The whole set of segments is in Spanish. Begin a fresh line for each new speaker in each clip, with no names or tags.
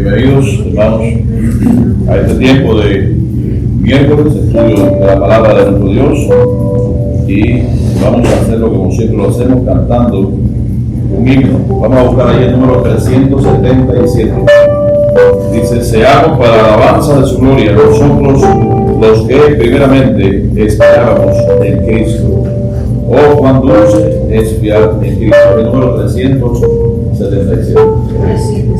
Bienvenidos, hermanos, a este tiempo de miércoles, estudio de la palabra de nuestro Dios, y vamos a hacerlo como siempre lo hacemos, cantando un himno. Vamos a buscar ahí el número 377. Dice: seamos para la alabanza de su gloria nosotros los que primeramente esperábamos en Cristo. Oh, cuán dulce es fiar en Cristo. El número 377. 377.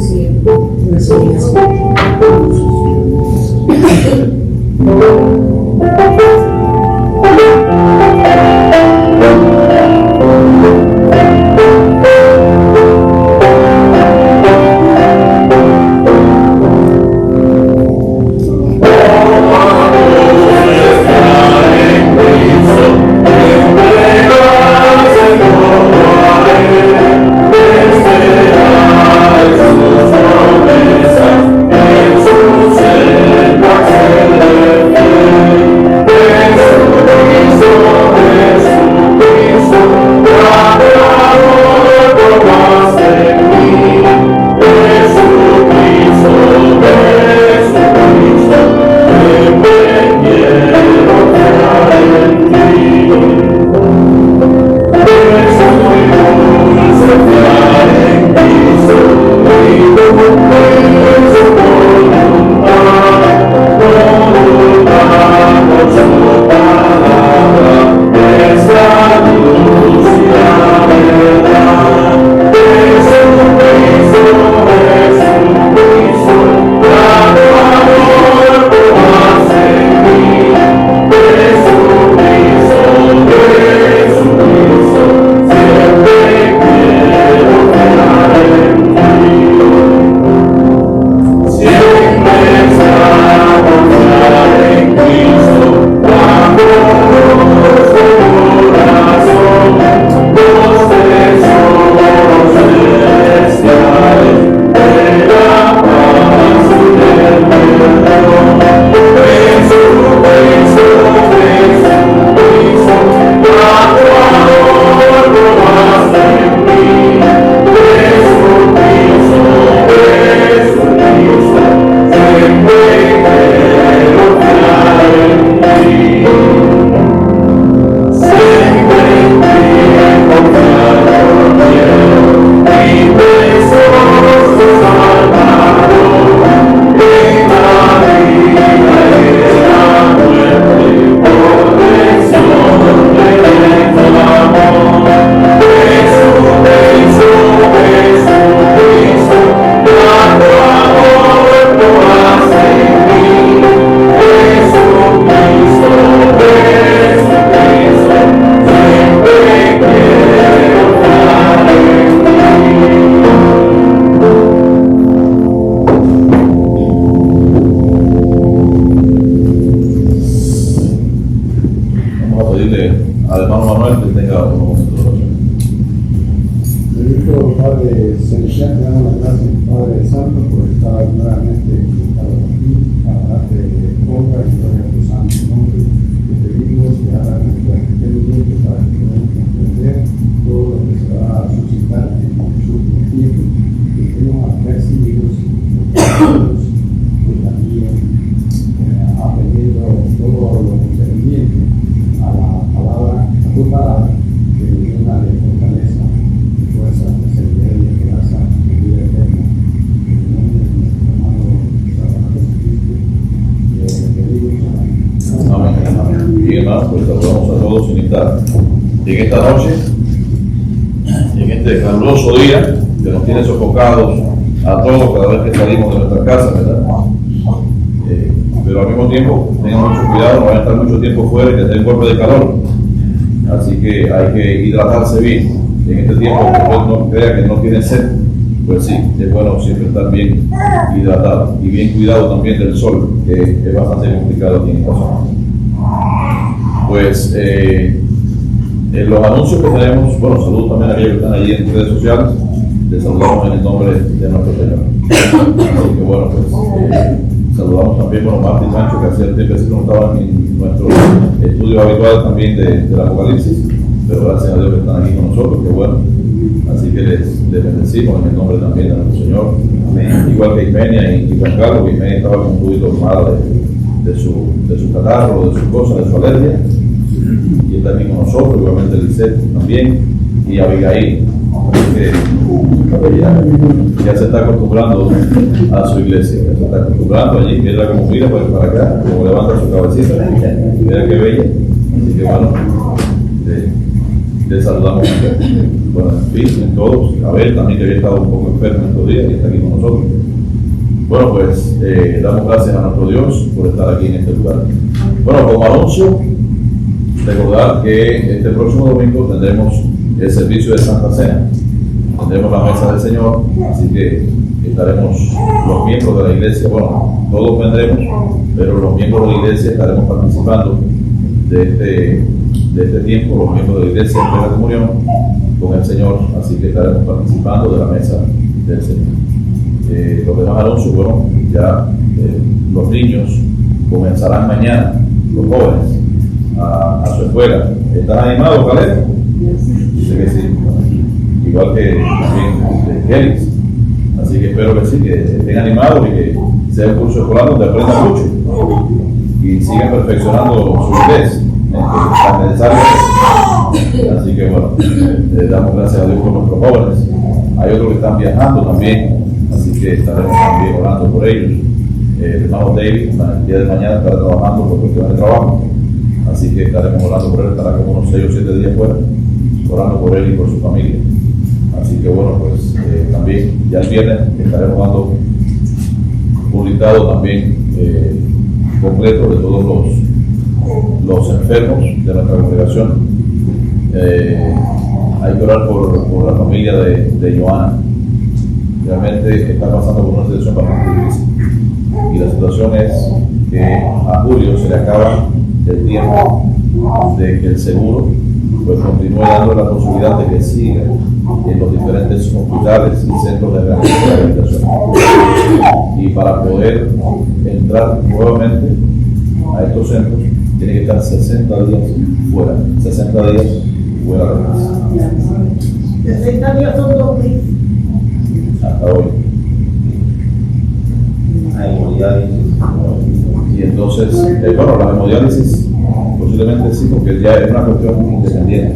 En esta noche, en este caluroso día que nos tiene sofocados a todos cada vez que salimos de nuestra casa, ¿verdad? Pero al mismo tiempo tengan mucho cuidado, no van a estar mucho tiempo fuera y que den golpe de calor, así que hay que hidratarse bien. En este tiempo que usted no crea que no tiene sed, pues sí, es bueno siempre estar bien hidratado y bien cuidado también del sol, que es bastante complicado aquí en esta zona. Pues los anuncios que tenemos, bueno, saludos también a aquellos que están allí en redes sociales, les saludamos en el nombre de nuestro Señor. Así que bueno, pues saludamos también a Marta y Sancho, que hacía tiempo que no estaban en nuestro estudio habitual también del Apocalipsis. pero gracias a Dios que están aquí con nosotros, que bueno. Así que les bendecimos en el nombre también de nuestro Señor. Amén. Igual que Imenia y Juan Carlos, que Imenia estaba con un poquito mala de su catarro, de sus cosas, de su alergia, y está aquí con nosotros, igualmente Lisette también, y Abigail, que ya se está acostumbrando a su iglesia, ya se está acostumbrando allí, mira como mira para acá, como levanta su cabecita, mira qué bella. Así que bueno, les saludamos. Bueno, en fin, en todos. Abel también, que había estado un poco enfermo estos días, y está aquí con nosotros. Bueno, pues damos gracias a nuestro Dios por estar aquí en este lugar. Bueno, como anuncio, recordar que este próximo domingo tendremos el servicio de Santa Cena. Tendremos la mesa del Señor, así que estaremos los miembros de la iglesia, bueno, todos vendremos, pero los miembros de la iglesia estaremos participando de este tiempo, los miembros de la iglesia en la comunión con el Señor, así que estaremos participando de la mesa del Señor. Los demás anuncios, bueno, ya los niños comenzarán mañana, los jóvenes, a su escuela. ¿Están animados, Caleb? Dice que sí. Igual que también Kelly. Así que espero que sí, que estén animados y que sea un curso escolar donde aprendan mucho y sigan perfeccionando su inglés, tan necesario. Así que bueno, le damos gracias a Dios por nuestros jóvenes. Hay otros que están viajando también, así que estaremos también orando por ellos. El hermano David, el día de mañana estará trabajando por cuestiones de trabajo, así que estaremos orando por él, estará como unos 6 o 7 días fuera, orando por él y por su familia. Así que bueno, pues también ya el viernes estaremos dando un listado también completo de todos los enfermos de nuestra congregación. Hay que orar por la familia de Joana. Realmente está pasando por una situación bastante difícil. Y la situación es que a Julio se le acaba el tiempo de que el seguro pues continúe dando la posibilidad de que siga en los diferentes hospitales y centros de rehabilitación. Y para poder entrar nuevamente a estos centros, tiene que estar 60 días fuera, 60 días fuera de casa.
60 días son 2 meses.
Hasta hoy.
Hay hemodiálisis.
Y entonces, bueno, la hemodiálisis posiblemente sí, porque ya es una cuestión independiente.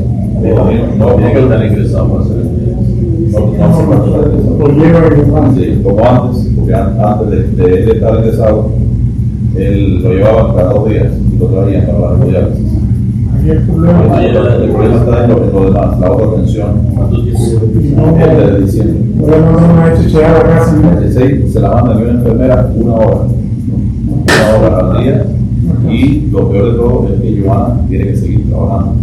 No tiene que estar ingresado para hacer
sí, como antes, porque antes de él estar ingresado, él lo llevaba cada 2 días y lo traían para la hemodiálisis. El problema está en lo demás, la otra tensión, el de diciembre. El 16 se la manda a una enfermera 1 hora al día, y lo peor de todo es que Joana tiene que seguir trabajando.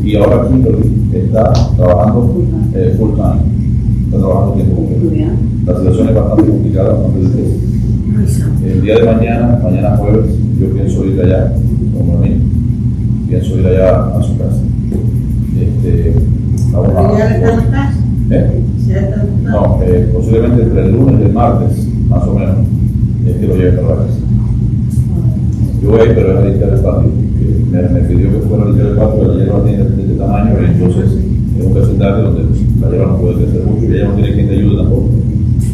Y ahora Kimberly está trabajando full time, está trabajando tiempo completo. La situación es bastante complicada, bastante difícil. El día de mañana jueves, yo pienso ir allá, como a mí, pienso ir allá a su casa. Vamos a...
¿Ya está en la casa? ¿Ya está en la casa?
No, posiblemente entre el lunes y el martes, más o menos, es que lo lleve para la casa. Yo voy a ir, pero es a limpiar el patio. Me pidió que fuera a limpiar el patio, la hierba tiene de este tamaño, y entonces es un vecindario donde la hierba no puede crecer mucho y ella no tiene quien te ayude tampoco.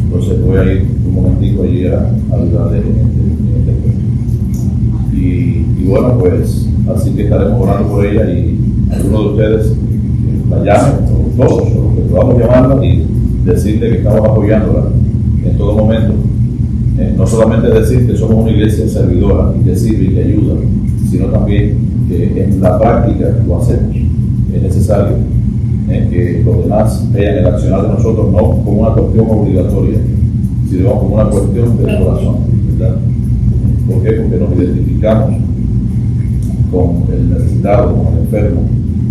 Entonces voy a ir un momentico allí a ayudarle en este punto. Y bueno, pues así que estaremos orando por ella, y algunos de ustedes la llamen, o todos, o los que podamos llamarla y decirle que estamos apoyándola en todo momento. No solamente decir que somos una iglesia servidora y que sirve y que ayuda, sino también que en la práctica lo hacemos. Es necesario que los demás vean el accionar de nosotros no como una cuestión obligatoria, sino como una cuestión del corazón, ¿verdad? ¿Por qué? Porque nos identificamos con el necesitado, con el enfermo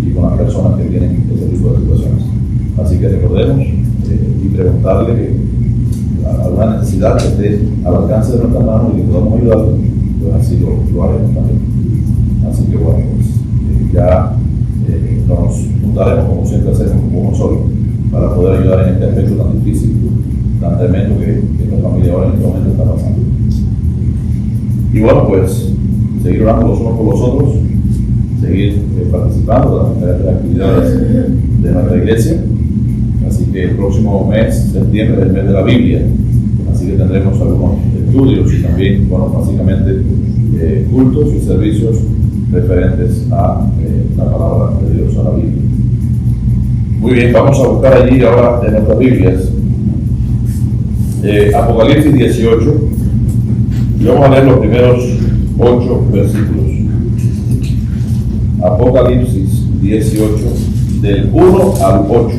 y con las personas que tienen ese tipo de situaciones. Así que recordemos y preguntarle alguna necesidad que esté al alcance de nuestras manos y que podamos ayudarle, pues así lo haremos también. Así que bueno, pues ya nos juntaremos como siempre hacemos, como uno solo, para poder ayudar en este aspecto tan difícil, tan tremendo que nuestra familia ahora en este momento está pasando. Y bueno, pues seguir orando los unos por los otros, seguir participando de las diferentes actividades de nuestra iglesia. Así que el próximo mes, septiembre, es el mes de la Biblia. Así que tendremos algunos estudios y también, bueno, básicamente cultos y servicios referentes a la palabra de Dios, a la Biblia. Muy bien, vamos a buscar allí ahora en nuestras Biblias Apocalipsis 18 y vamos a leer los primeros 8 versículos. Apocalipsis 18, del 1 al 8.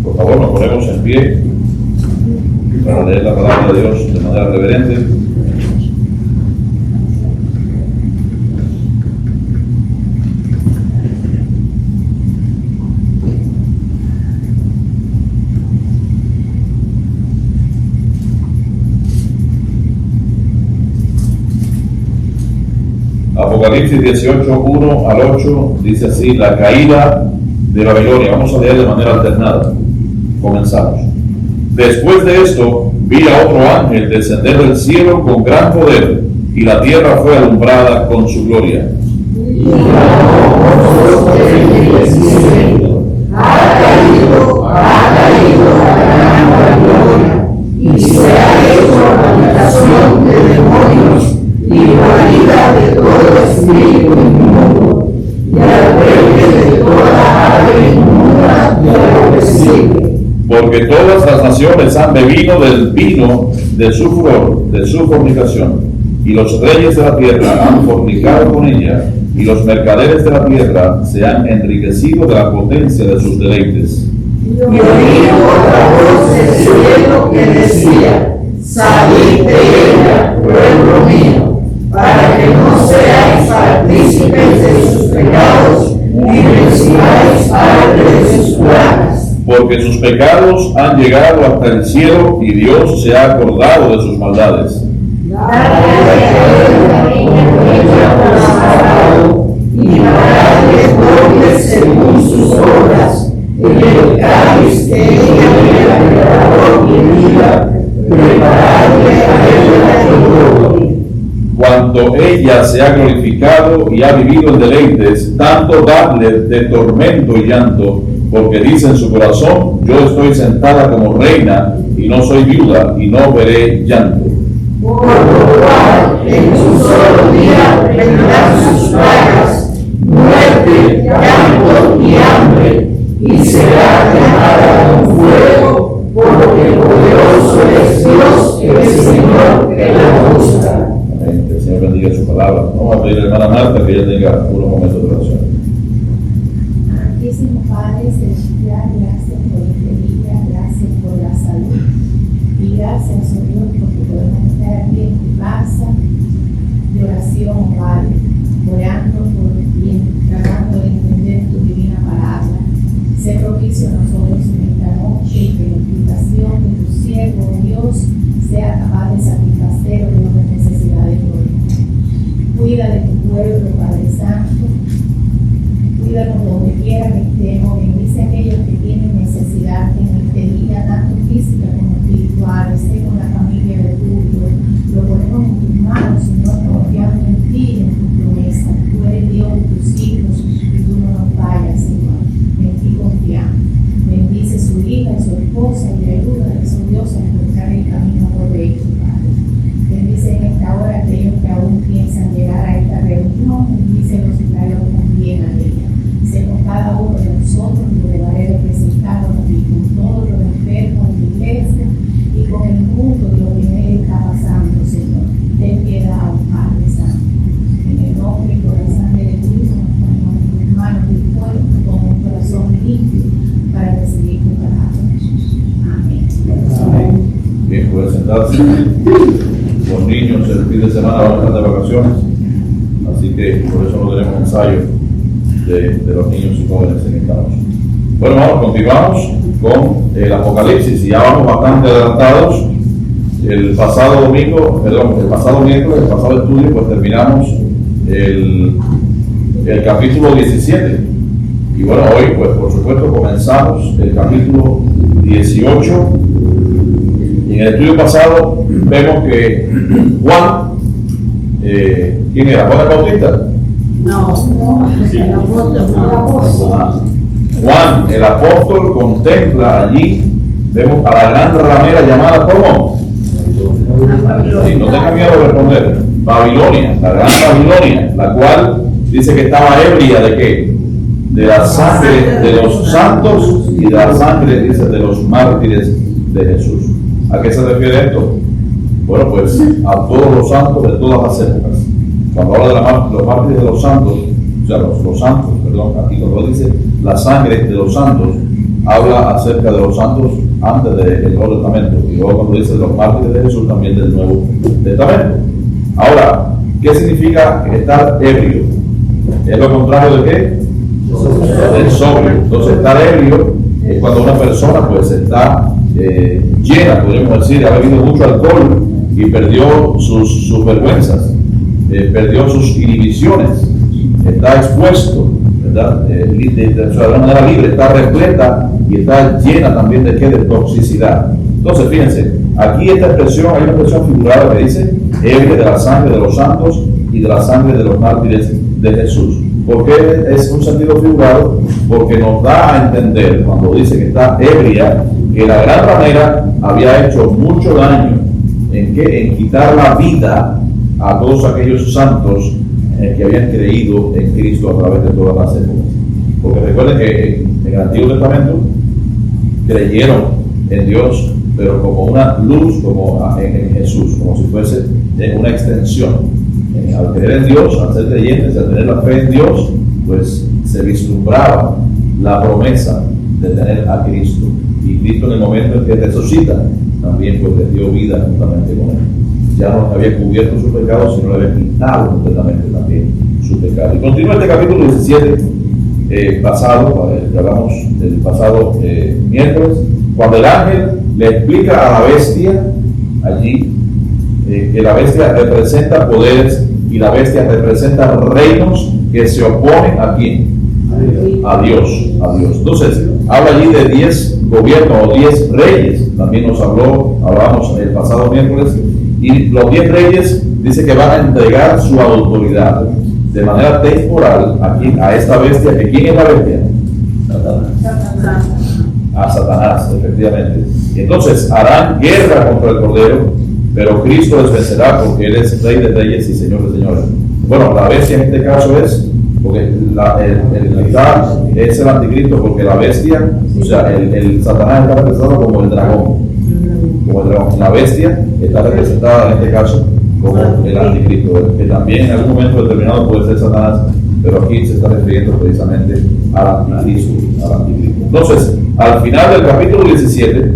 Por favor, nos ponemos en pie para leer la palabra de Dios de manera reverente. Apocalipsis 18, 1 al 8, dice así: la caída de Babilonia. Vamos a leer de manera alternada. Comenzamos. Después de esto, vi a otro ángel descender del cielo con gran poder, y la tierra fue alumbrada con su gloria.
Ha caído la gran Babilonia, y se ha hecho habitación de demonios y guarida de todo espíritu inmundo, y albergue de toda ave inmunda y aborrecible.
Porque todas las naciones han bebido del vino de su furor, de su fornicación, y los reyes de la tierra han fornicado con ella, y los mercaderes de la tierra se han enriquecido de la potencia de sus deleites.
Y oí otra voz del cielo que decía: salid de ella, pueblo mío, para que no seáis partícipes de sus pecados, ni recibáis parte de sus plagas.
Porque sus pecados han llegado hasta el cielo, y Dios se ha acordado de sus maldades.
Y pagadle doble según sus obras, en el cáliz que ella le agradó y vida, preparadle a ella gloria.
Cuanto ella se ha glorificado y ha vivido en deleites, tanto dadle de tormento y llanto, porque dice en su corazón: yo estoy sentada como reina, y no soy viuda, y no veré llanto.
Por lo cual, en un solo día vendrán sus plagas, muerte, llanto y hambre, y será quemada con fuego, porque poderoso es Dios, el Señor que la busca.
Amén. Que el Señor bendiga su palabra. Vamos a pedir a la hermana Marta que ella tenga unos momentos de oración.
Amantísimo Padre Celestial, gracias por este día, gracias por la salud y gracias, oh Dios, porque podemos estar aquí en tu casa de oración, Padre, orando por ti, tratando de entender tu divina palabra. Sé propicio a nosotros en esta noche y que la explicación de tu siervo, oh Dios, sea capaz de satisfacer, oh Dios, las necesidades de hoy. Cuida de tu pueblo, Padre Santo. Cuídanos donde quiera que estemos, bendice a aquellos que tienen necesidad en este día, tanto física como espiritual, esté con la familia de tuyo. Lo ponemos en tus manos, Señor, confiando en ti y en tus promesas. Tú eres Dios de tus hijos y tú no nos fallas, Señor. En ti confiamos. Bendice a su hija, a su esposa y ayuda a su Dios a encontrar el camino correcto, Padre. Bendice en esta hora a aquellos que aún piensan llegar a esta reunión, bendícelos y tráelos también a ella. Sé con cada uno de nosotros, lo llevaré representados aquí, con todos los enfermos de la iglesia y con el mundo de lo que en él está pasando, Señor. Ten piedad, Padre Santo. En el nombre y por la sangre de Cristo, nos ponemos en tus manos dispuestos con un corazón limpio para recibir tu palabra. Amén.
Amén. Bien, puede sentarse. Los niños el fin de semana van a estar de vacaciones, así que por eso no tenemos ensayo de los niños y jóvenes en esta noche. Bueno, vamos, continuamos con el Apocalipsis, y ya vamos bastante adelantados. El pasado miércoles, el pasado estudio, pues terminamos el capítulo 17. Y bueno, hoy, pues por supuesto, comenzamos el capítulo 18. Y en el estudio pasado vemos que Juan ¿quién era? ¿Juan el Bautista?
No, el apóstol no.
Juan el apóstol contempla allí, vemos a la gran ramera llamada ¿cómo? Sí, no tenga miedo de responder. Babilonia, la gran Babilonia, la cual dice que estaba ebria de qué? De la sangre de los santos y de la sangre, dice, de los mártires de Jesús. ¿A qué se refiere esto? Bueno, pues a todos los santos de todas las épocas. Cuando habla de los mártires de los santos, o sea, los santos, perdón, aquí cuando dice la sangre de los santos, habla acerca de los santos antes del Nuevo Testamento, y luego cuando dice de los mártires de Jesús, también del Nuevo Testamento. Ahora, ¿qué significa estar ebrio? ¿Es lo contrario de qué? Del sobrio. Entonces, estar ebrio es cuando una persona pues está llena, podríamos decir, ha bebido mucho alcohol y perdió sus vergüenzas, perdió sus inhibiciones, está expuesto, ¿verdad? De una manera libre, está repleta y está llena también de ¿qué? De toxicidad. Entonces, fíjense, aquí esta expresión, hay una expresión figurada que dice ebrio de la sangre de los santos y de la sangre de los mártires de Jesús. ¿Por qué es un sentido figurado? Porque nos da a entender, cuando dice que está ebria, que la gran ramera había hecho mucho daño en quitar la vida a todos aquellos santos que habían creído en Cristo a través de todas las épocas. Porque recuerden que en el Antiguo Testamento creyeron en Dios, pero como una luz, como en Jesús, como si fuese una extensión. Al creer en Dios, al ser creyentes, al tener la fe en Dios, pues se vislumbraba la promesa de tener a Cristo. Y Cristo, en el momento en que resucita, también pues le dio vida juntamente con él. Ya no había cubierto su pecado, sino le había quitado completamente también su pecado. Y continúa este capítulo 17 pasado, que hablamos del pasado miércoles, cuando el ángel le explica a la bestia allí que la bestia representa poderes y la bestia representa reinos que se oponen ¿a quién? A Dios. Entonces, habla allí de 10 gobiernos o 10 reyes. También nos hablábamos el pasado miércoles, y los 10 reyes dice que van a entregar su autoridad de manera temporal a esta bestia. ¿Que quién es la bestia? A Satanás, efectivamente. Entonces harán guerra contra el Cordero, pero Cristo les vencerá porque Él es Rey de Reyes y Señor de Señores. Bueno, la bestia en este caso es, porque es el anticristo, porque la bestia, o sea, el Satanás está representado como el dragón. La bestia está representada en este caso como el anticristo, que también en algún momento determinado puede ser Satanás, pero aquí se está refiriendo precisamente al anticristo. Entonces, al final del capítulo 17,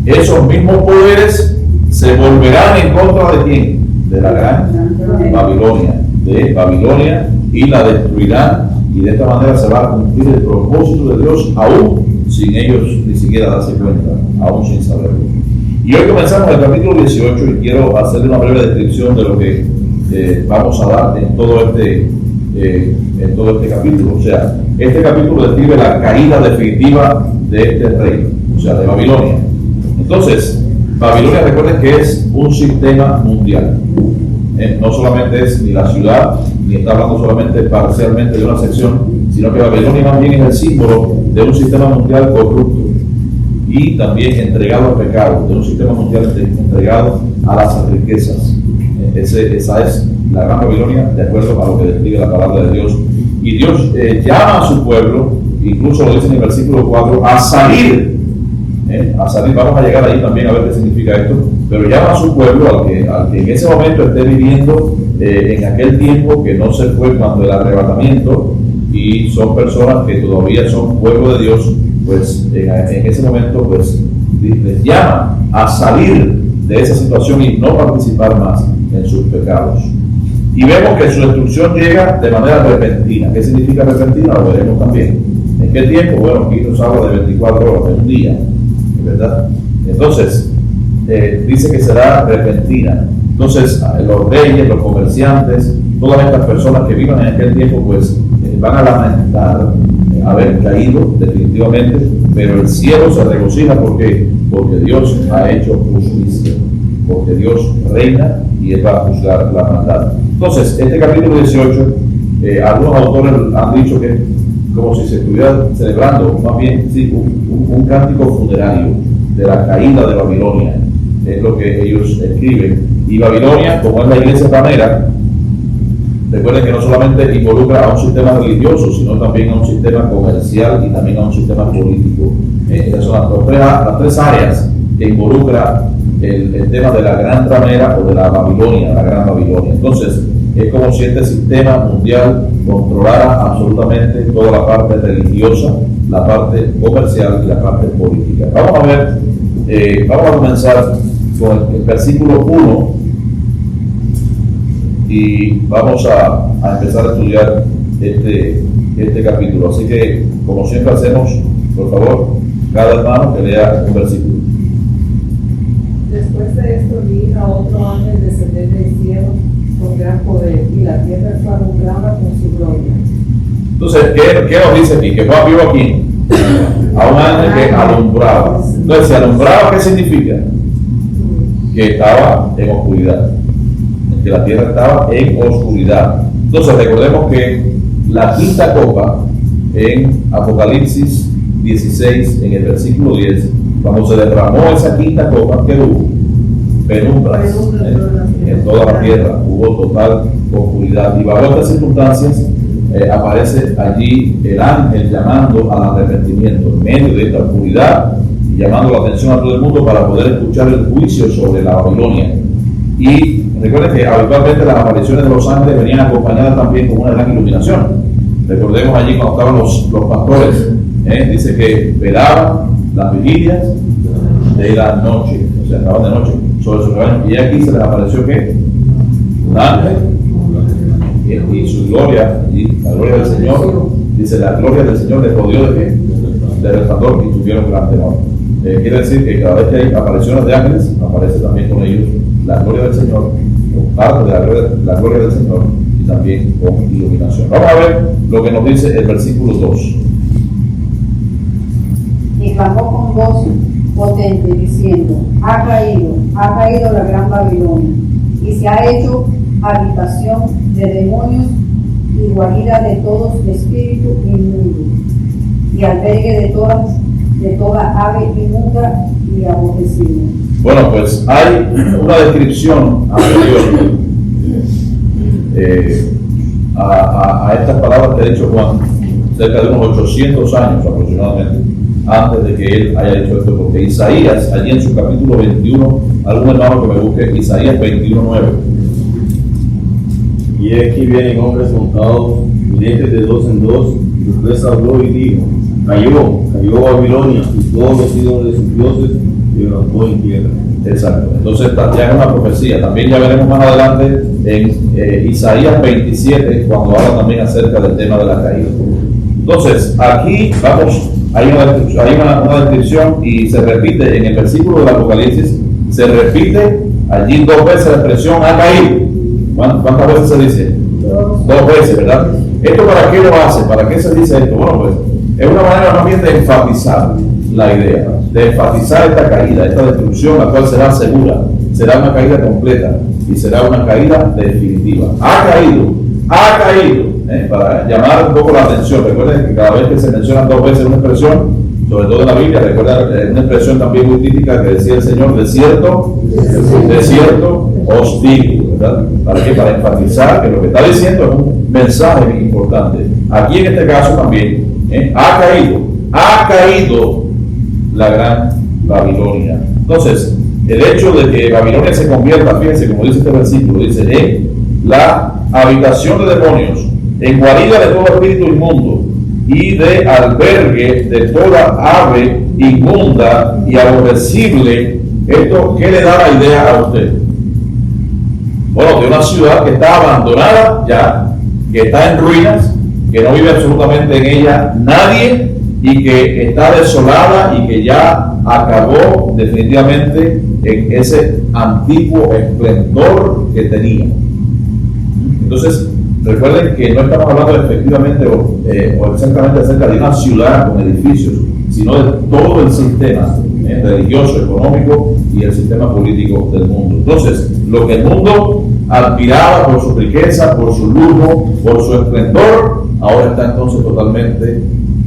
esos mismos poderes se volverán en contra de quién? De la gran Babilonia, y la destruirán, y de esta manera se va a cumplir el propósito de Dios, aún sin ellos ni siquiera darse cuenta, aún sin saberlo. Y hoy comenzamos el capítulo 18 y quiero hacerle una breve descripción de lo que vamos a dar en todo este capítulo. O sea, este capítulo describe la caída definitiva de este reino, o sea, de Babilonia. Entonces, Babilonia, recuerden que es un sistema mundial. No solamente es ni la ciudad, ni está hablando solamente parcialmente de una sección, sino que Babilonia más bien es el símbolo de un sistema mundial corrupto y también entregado al pecado, de un sistema mundial entregado a las riquezas. Esa es la gran Babilonia, de acuerdo a lo que describe la palabra de Dios. Y Dios llama a su pueblo, incluso lo dice en el versículo 4, a salir. Vamos a llegar ahí también a ver qué significa esto, pero llama a su pueblo al que en ese momento esté viviendo en aquel tiempo que no se fue cuando el arrebatamiento, y son personas que todavía son pueblo de Dios, pues en ese momento pues les llama a salir de esa situación y no participar más en sus pecados. Y vemos que su destrucción llega de manera repentina. ¿Qué significa repentina? Lo veremos también. ¿En qué tiempo? Bueno, aquí nos habla de 24 horas, de un día, ¿verdad? Entonces, dice que será repentina. Entonces, los reyes, los comerciantes, todas estas personas que vivan en aquel tiempo, pues van a lamentar haber caído definitivamente, pero el cielo se regocija porque Dios ha hecho justicia.
porque Dios reina y Él va a juzgar la maldad. Entonces, este capítulo 18, algunos autores han dicho que es como si se estuviera celebrando, más bien, sí, un cántico funerario de la caída de Babilonia, es lo que ellos escriben. Y Babilonia, como es la iglesia ramera, recuerden que no solamente involucra a un sistema religioso, sino también a un sistema comercial y también a un sistema político. Esas son las tres áreas que involucra el tema de la gran ramera o de la Babilonia, la gran Babilonia. Entonces, es como si este sistema mundial controlara absolutamente toda la parte religiosa, la parte comercial y la parte política. Vamos a ver, vamos a comenzar con el versículo 1 y vamos a empezar a estudiar este capítulo. Así que, como siempre hacemos, por favor, cada hermano que lea un versículo.
Después de esto vi a otro ángel descender del cielo con gran poder, y la tierra fue alumbrada con su gloria.
Entonces, ¿qué nos dice aquí? Que fue vivo aquí a un ángel que alumbraba. Entonces, si alumbraba, ¿qué significa? Que estaba en oscuridad, que la tierra estaba en oscuridad. Entonces, recordemos que la quinta copa en Apocalipsis 16, en el versículo 10, cuando se derramó esa quinta copa, ¿qué hubo? Penumbras en toda la tierra, hubo total oscuridad. Y bajo estas circunstancias aparece allí el ángel llamando al arrepentimiento en medio de esta oscuridad, llamando la atención a todo el mundo para poder escuchar el juicio sobre la Babilonia. Y recuerden que habitualmente las apariciones de los ángeles venían acompañadas también con una gran iluminación. Recordemos allí cuando estaban los pastores, dice que velaban las vigilias de la noche, o sea, estaban de noche sobre su rebaño, y aquí se les apareció que un ángel y su gloria, y la gloria del Señor, dice, la gloria del Señor les rodeó de qué? De resplandor, y tuvieron gran temor. Quiere decir que cada vez que hay apariciones de ángeles, aparece también con ellos la gloria del Señor, o parte de la gloria del Señor, y también con iluminación. Vamos a ver lo que nos dice el versículo 2.
Y clamó con voz potente, diciendo: ha caído la gran Babilonia, y se ha hecho habitación de demonios y guarida de todo espíritu inmundo, y albergue de toda ave inmunda y aborrecible.
Bueno, pues hay una descripción anterior a estas palabras que ha dicho Juan, cerca de unos 800 años aproximadamente, antes de que él haya dicho esto, porque Isaías, allí en su capítulo 21, algún hermano que me busque, Isaías 21:9.
Y aquí vienen hombres montados, jinetes de dos en dos, y después habló y dijo: cayó Babilonia, y todos los ídolos de sus dioses levantó en tierra.
Exacto, entonces ya es una profecía. También ya veremos más adelante en Isaías 27, cuando habla también acerca del tema de la caída. Entonces, aquí vamos, hay una descripción, y se repite en el versículo del Apocalipsis, se repite allí 2 veces la expresión ha caído. ¿Cuántas veces se dice? 2 veces, ¿verdad? ¿Esto para qué lo hace? ¿Para qué se dice esto? Bueno, pues es una manera más bien de enfatizar la idea, de enfatizar esta caída, esta destrucción, la cual será segura, será una caída completa y será una caída definitiva. Ha caído, para llamar un poco la atención. Recuerden que cada vez que se menciona 2 veces una expresión, sobre todo en la Biblia, recuerden una expresión también muy típica que decía el Señor: de cierto os digo, ¿verdad? ¿Para qué? Para enfatizar que lo que está diciendo es un mensaje importante. Aquí en este caso también, ha caído la gran Babilonia. Entonces, el hecho de que Babilonia se convierta, fíjense, como dice este versículo, dice, en la habitación de demonios, en guarida de todo espíritu inmundo, y de albergue de toda ave inmunda y aborrecible. ¿Esto qué le da la idea a usted? Bueno, de una ciudad que está abandonada ya, que está en ruinas, que no vive absolutamente en ella nadie, y que está desolada y que ya acabó definitivamente en ese antiguo esplendor que tenía. Entonces, recuerden que no estamos hablando efectivamente o exactamente acerca de una ciudad con edificios, sino de todo el sistema religioso, económico y el sistema político del mundo. Entonces, lo que el mundo admiraba por su riqueza, por su lujo, por su esplendor, ahora está entonces totalmente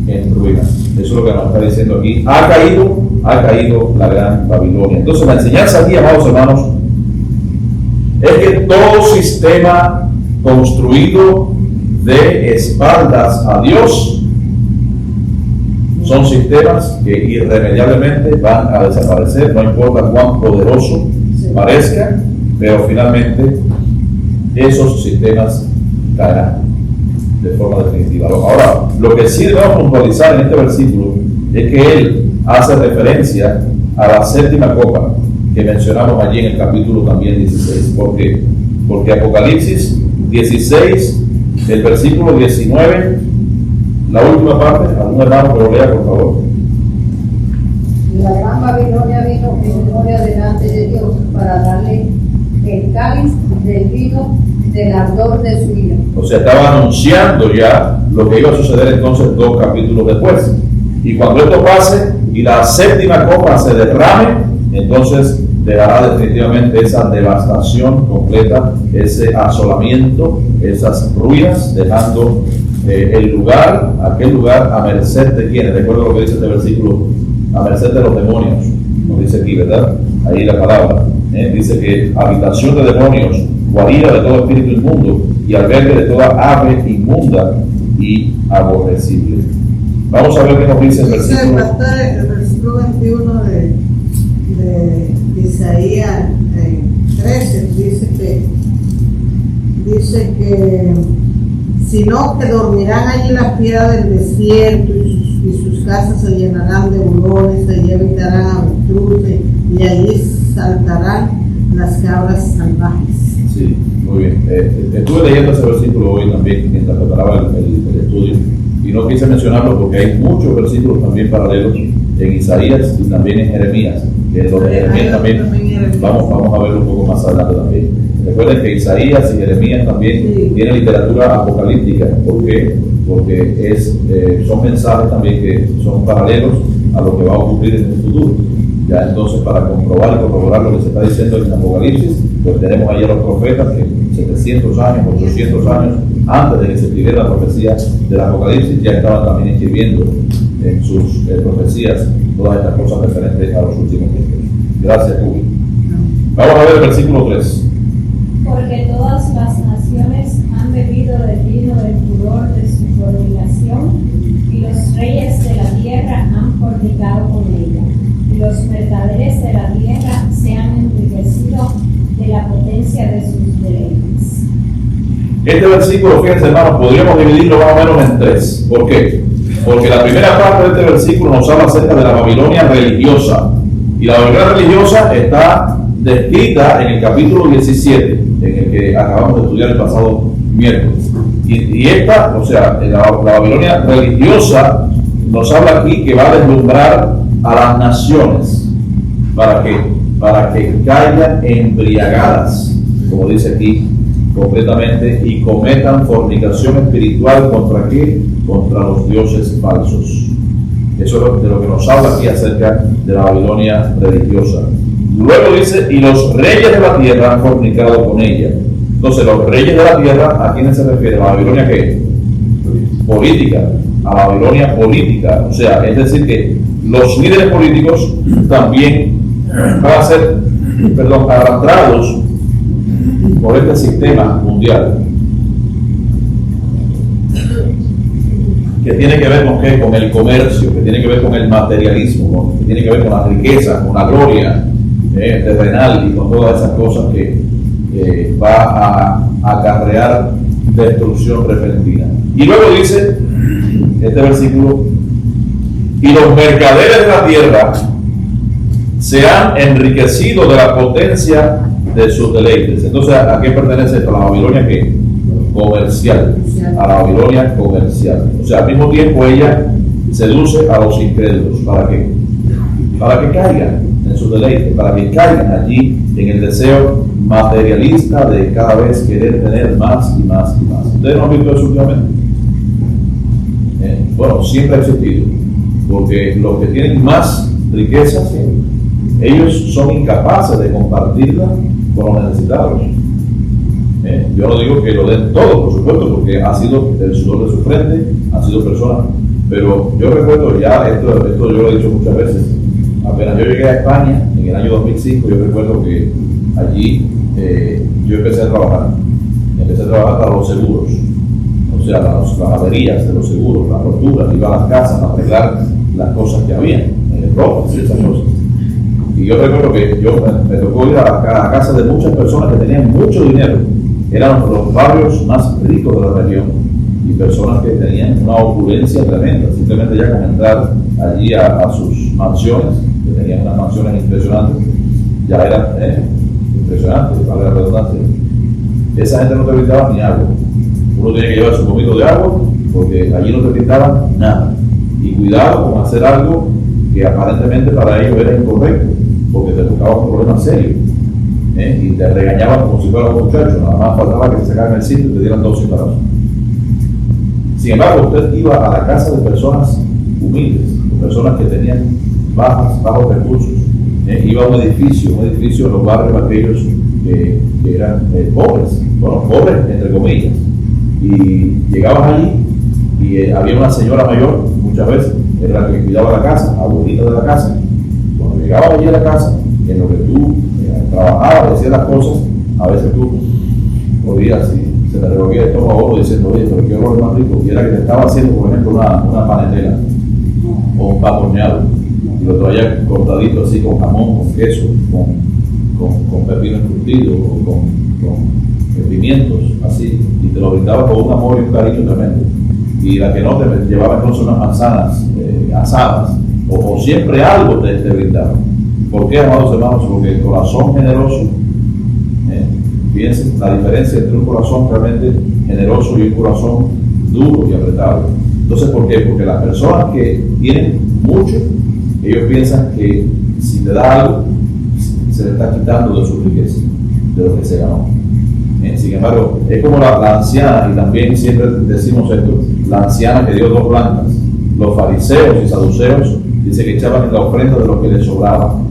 en ruinas. Eso es lo que nos está diciendo aquí. Ha caído la gran Babilonia. Entonces, la enseñanza aquí, amados hermanos, es que todo sistema construido de espaldas a Dios son sistemas que irremediablemente van a desaparecer, no importa cuán poderoso parezca, pero finalmente esos sistemas caerán de forma definitiva. Ahora, lo que sí debemos puntualizar en este versículo es que él hace referencia a la séptima copa que mencionamos allí en el capítulo también 16. ¿Por qué? Porque Apocalipsis 16, el versículo 19, la última parte, algún hermano que lo lea, por favor.
La gran Babilonia vino en gloria delante de Dios para darle el cáliz del vino del ardor de su ira.
O sea, estaba anunciando ya lo que iba a suceder entonces 2 capítulos después. Y cuando esto pase y la séptima copa se derrame, entonces dejará definitivamente esa devastación completa, ese asolamiento, esas ruinas, dejando aquel lugar a merced de quienes. Recuerda lo que dice este versículo, a merced de los demonios, nos dice aquí, ¿verdad? Ahí la palabra, dice que habitación de demonios, guarida de todo espíritu inmundo y albergue de toda ave inmunda y aborrecible. Vamos a ver qué nos dice el versículo.
El versículo 21 de Isaías 13 dice que sino que dormirán allí las piedras del desierto y sus casas se llenarán de hurones, allí habitarán avestruces y allí saltarán las cabras salvajes.
Sí, muy bien. Estuve leyendo ese versículo hoy también mientras preparaba el estudio y no quise mencionarlo porque hay muchos versículos también paralelos en Isaías y también en Jeremías. En los de Jeremías también vamos a verlo un poco más adelante también. Recuerden que Isaías y Jeremías también tienen literatura apocalíptica. ¿Por qué? Porque son mensajes también que son paralelos a lo que va a ocurrir en el futuro. Ya entonces, para comprobar y corroborar lo que se está diciendo en Apocalipsis, pues tenemos ahí a los profetas que 700 años, 800 años antes de que se escribiera la profecía del Apocalipsis, ya estaban también escribiendo en sus profecías todas estas cosas referentes a los últimos tiempos. Gracias, Julio. Vamos a ver el versículo 3.
Porque todas las naciones han bebido del vino del furor de su fornicación, y los reyes de la tierra han fornicado con ella, y los mercaderes de la tierra se han enriquecido de la potencia de sus deleites.
Este versículo, fíjense hermanos, podríamos dividirlo más o menos en 3. ¿Por qué? Porque la primera parte de este versículo nos habla acerca de la Babilonia religiosa. Y la Babilonia religiosa está descrita en el capítulo 17, en el que acabamos de estudiar el pasado miércoles. Y esta, o sea, la Babilonia religiosa nos habla aquí que va a deslumbrar a las naciones. ¿Para qué? Para que caigan embriagadas, como dice aquí completamente, y cometan fornicación espiritual. ¿Contra qué? Contra los dioses falsos. Eso es de lo que nos habla aquí acerca de la Babilonia religiosa. Luego dice, y los reyes de la tierra han fornicado con ella. Entonces, los reyes de la tierra, ¿a quiénes se refiere? ¿A la Babilonia qué? Política. A la Babilonia política. O sea, es decir que los líderes políticos también van a ser, arrastrados por este sistema mundial. Que tiene que ver con qué? Con el comercio, que tiene que ver con el materialismo, que tiene que ver con la riqueza, con la gloria terrenal y con todas esas cosas que va a acarrear destrucción repentina. Y luego dice este versículo, y los mercaderes de la tierra se han enriquecido de la potencia de sus deleites. Entonces, ¿a qué pertenece esto? ¿A la Babilonia qué? Comercial. A la Babilonia comercial. O sea, al mismo tiempo ella seduce a los incrédulos. ¿Para qué? Para que caigan en sus deleites, para que caigan allí en el deseo materialista de cada vez querer tener más y más y más. ¿Ustedes no han visto eso últimamente? Bueno, siempre ha existido, porque los que tienen más riquezas, ellos son incapaces de compartirlas con los necesitados. Yo no digo que lo den todo, por supuesto, porque ha sido el sudor de su frente, han sido personas, pero yo recuerdo ya, esto yo lo he dicho muchas veces, apenas yo llegué a España en el año 2005, yo recuerdo que allí yo empecé a trabajar para los seguros, o sea, las averías de los seguros, las roturas, iba a las casas a arreglar las cosas que había, ropas y esas cosas. Y yo recuerdo que me tocó ir a la casa de muchas personas que tenían mucho dinero, eran los barrios más ricos de la región, y personas que tenían una opulencia tremenda, simplemente ya con entrar allí a sus mansiones, que tenían unas mansiones impresionantes, ya era impresionante, vale la redundancia. Esa gente no te brindaba ni agua, uno tenía que llevar su poquito de agua, porque allí no te brindaban nada, y cuidado con hacer algo que aparentemente para ellos era incorrecto, porque te tocaba un problema serio, y te regañaban como si fuera un muchacho, nada más faltaba que te sacaran el sitio y te dieran 2 embarazos. Sin embargo, usted iba a la casa de personas humildes, de personas que tenían bajos recursos, iba a un edificio en los barrios aquellos que eran pobres, bueno, pobres entre comillas, y llegabas allí y había una señora mayor, muchas veces, era la que cuidaba la casa, abuelita de la casa. Cuando llegabas allí a la casa, en lo que tú trabajabas, hacías las cosas, a veces tú podías, si se te revolvía el estómago diciendo, oye, pero qué horror más rico, y era que te estaba haciendo, por ejemplo, una panetela o un pan horneado, y lo traía cortadito así con jamón, con queso, con pepino encurtido, con pimientos, así, y te lo brindaba con un amor y un cariño tremendo. Y la que no, te llevaba entonces unas manzanas asadas, o siempre algo te brindaba. ¿Por qué, amados hermanos? Porque el corazón generoso, fíjense la diferencia entre un corazón realmente generoso y un corazón duro y apretado. Entonces, ¿por qué? Porque las personas que tienen mucho, ellos piensan que si te da algo, se le está quitando de su riqueza, de lo que se ganó. Sin embargo, es como la anciana, y también siempre decimos esto, la anciana que dio 2 blancas. Los fariseos y saduceos dice que echaban en la ofrenda de lo que les sobraba.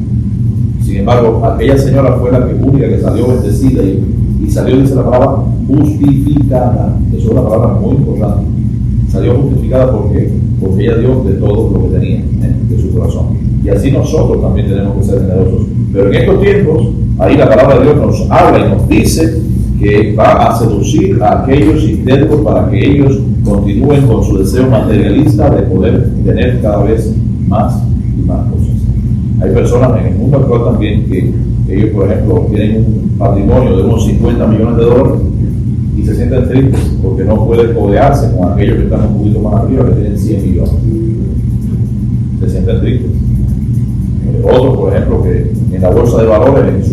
Sin embargo, aquella señora fue la única que salió bendecida y salió, dice la palabra, justificada. Eso es una palabra muy importante. Salió justificada porque ella dio de todo lo que tenía, de su corazón. Y así nosotros también tenemos que ser generosos. Pero en estos tiempos, ahí la palabra de Dios nos habla y nos dice que va a seducir a aquellos incrédulos para que ellos continúen con su deseo materialista de poder tener cada vez más y más cosas. Hay personas en el mundo actual también que ellos, por ejemplo, tienen un patrimonio de unos 50 millones de dólares y se sienten tristes porque no pueden codearse con aquellos que están un poquito más arriba, que tienen 100 millones. Se sienten tristes. Otros, por ejemplo, que en la bolsa de valores,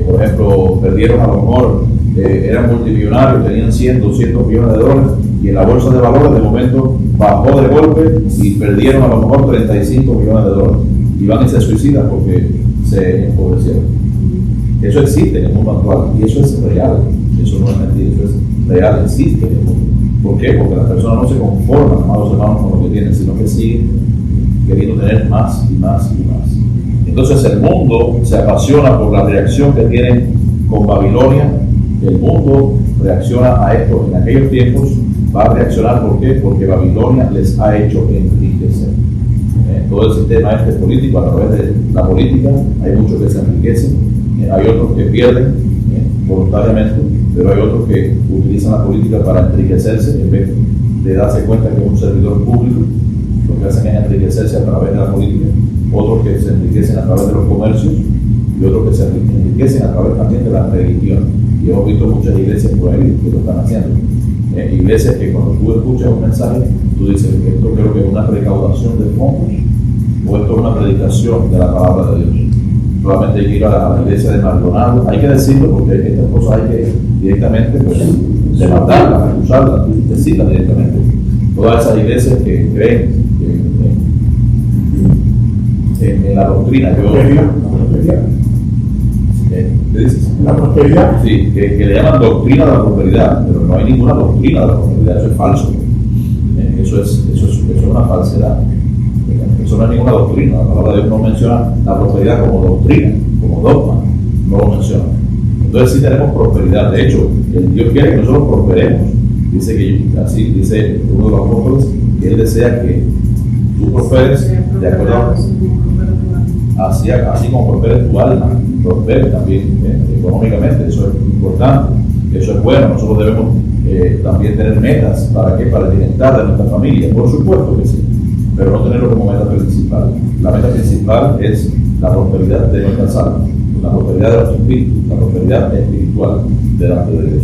por ejemplo, perdieron a lo mejor, eran multimillonarios, tenían 100, 200 millones de dólares, y en la bolsa de valores de momento bajó de golpe y perdieron a lo mejor 35 millones de dólares. Y van y se suicidan porque se empobrecieron. Eso existe en el mundo actual, y eso es real, eso no es mentira, eso es real, existe en el mundo. ¿Por qué? Porque las personas no se conforman, amados hermanos, con lo que tienen, sino que siguen queriendo tener más y más y más. Entonces el mundo se apasiona por la reacción que tienen con Babilonia. El mundo reacciona a esto en aquellos tiempos, va a reaccionar. ¿Por qué? Porque Babilonia les ha hecho enriquecer. Todo el sistema político, a través de la política, hay muchos que se enriquecen, hay otros que pierden voluntariamente, pero hay otros que utilizan la política para enriquecerse en vez de darse cuenta que es un servidor público. Lo que hacen es enriquecerse a través de la política, otros que se enriquecen a través de los comercios y otros que se enriquecen a través también de la religión. Y hemos visto muchas iglesias por ahí que lo están haciendo. Iglesias que cuando tú escuchas un mensaje, tú dices que esto creo que es una recaudación de fondos o esto es una predicación de la palabra de Dios. Solamente hay que ir a la iglesia de Maldonado, hay que decirlo porque estas cosas hay que directamente demandarlas, acusarlas, decirlas directamente. Todas esas iglesias que creen en la doctrina, ¿qué dices?
¿La prosperidad?
Sí, que le llaman doctrina de la prosperidad, pero no hay ninguna doctrina de la prosperidad, eso es falso. Eso es una falsedad. Eso no es ninguna doctrina. La palabra de Dios no menciona la prosperidad como doctrina, como dogma. No lo menciona. Entonces sí tenemos prosperidad. De hecho, Dios quiere que nosotros prosperemos. Dice que así dice uno de los apóstoles, que Él desea que tú prosperes de acuerdo así como prosperes tu alma, prosperes también económicamente. Eso es importante, eso es bueno. Nosotros debemos también tener metas. ¿Para qué? Para el bienestar de nuestra familia, por supuesto que sí, pero no tenerlo como meta principal. La meta principal es la prosperidad de nuestras almas, la prosperidad de nuestro espíritu, la prosperidad espiritual delante de Dios.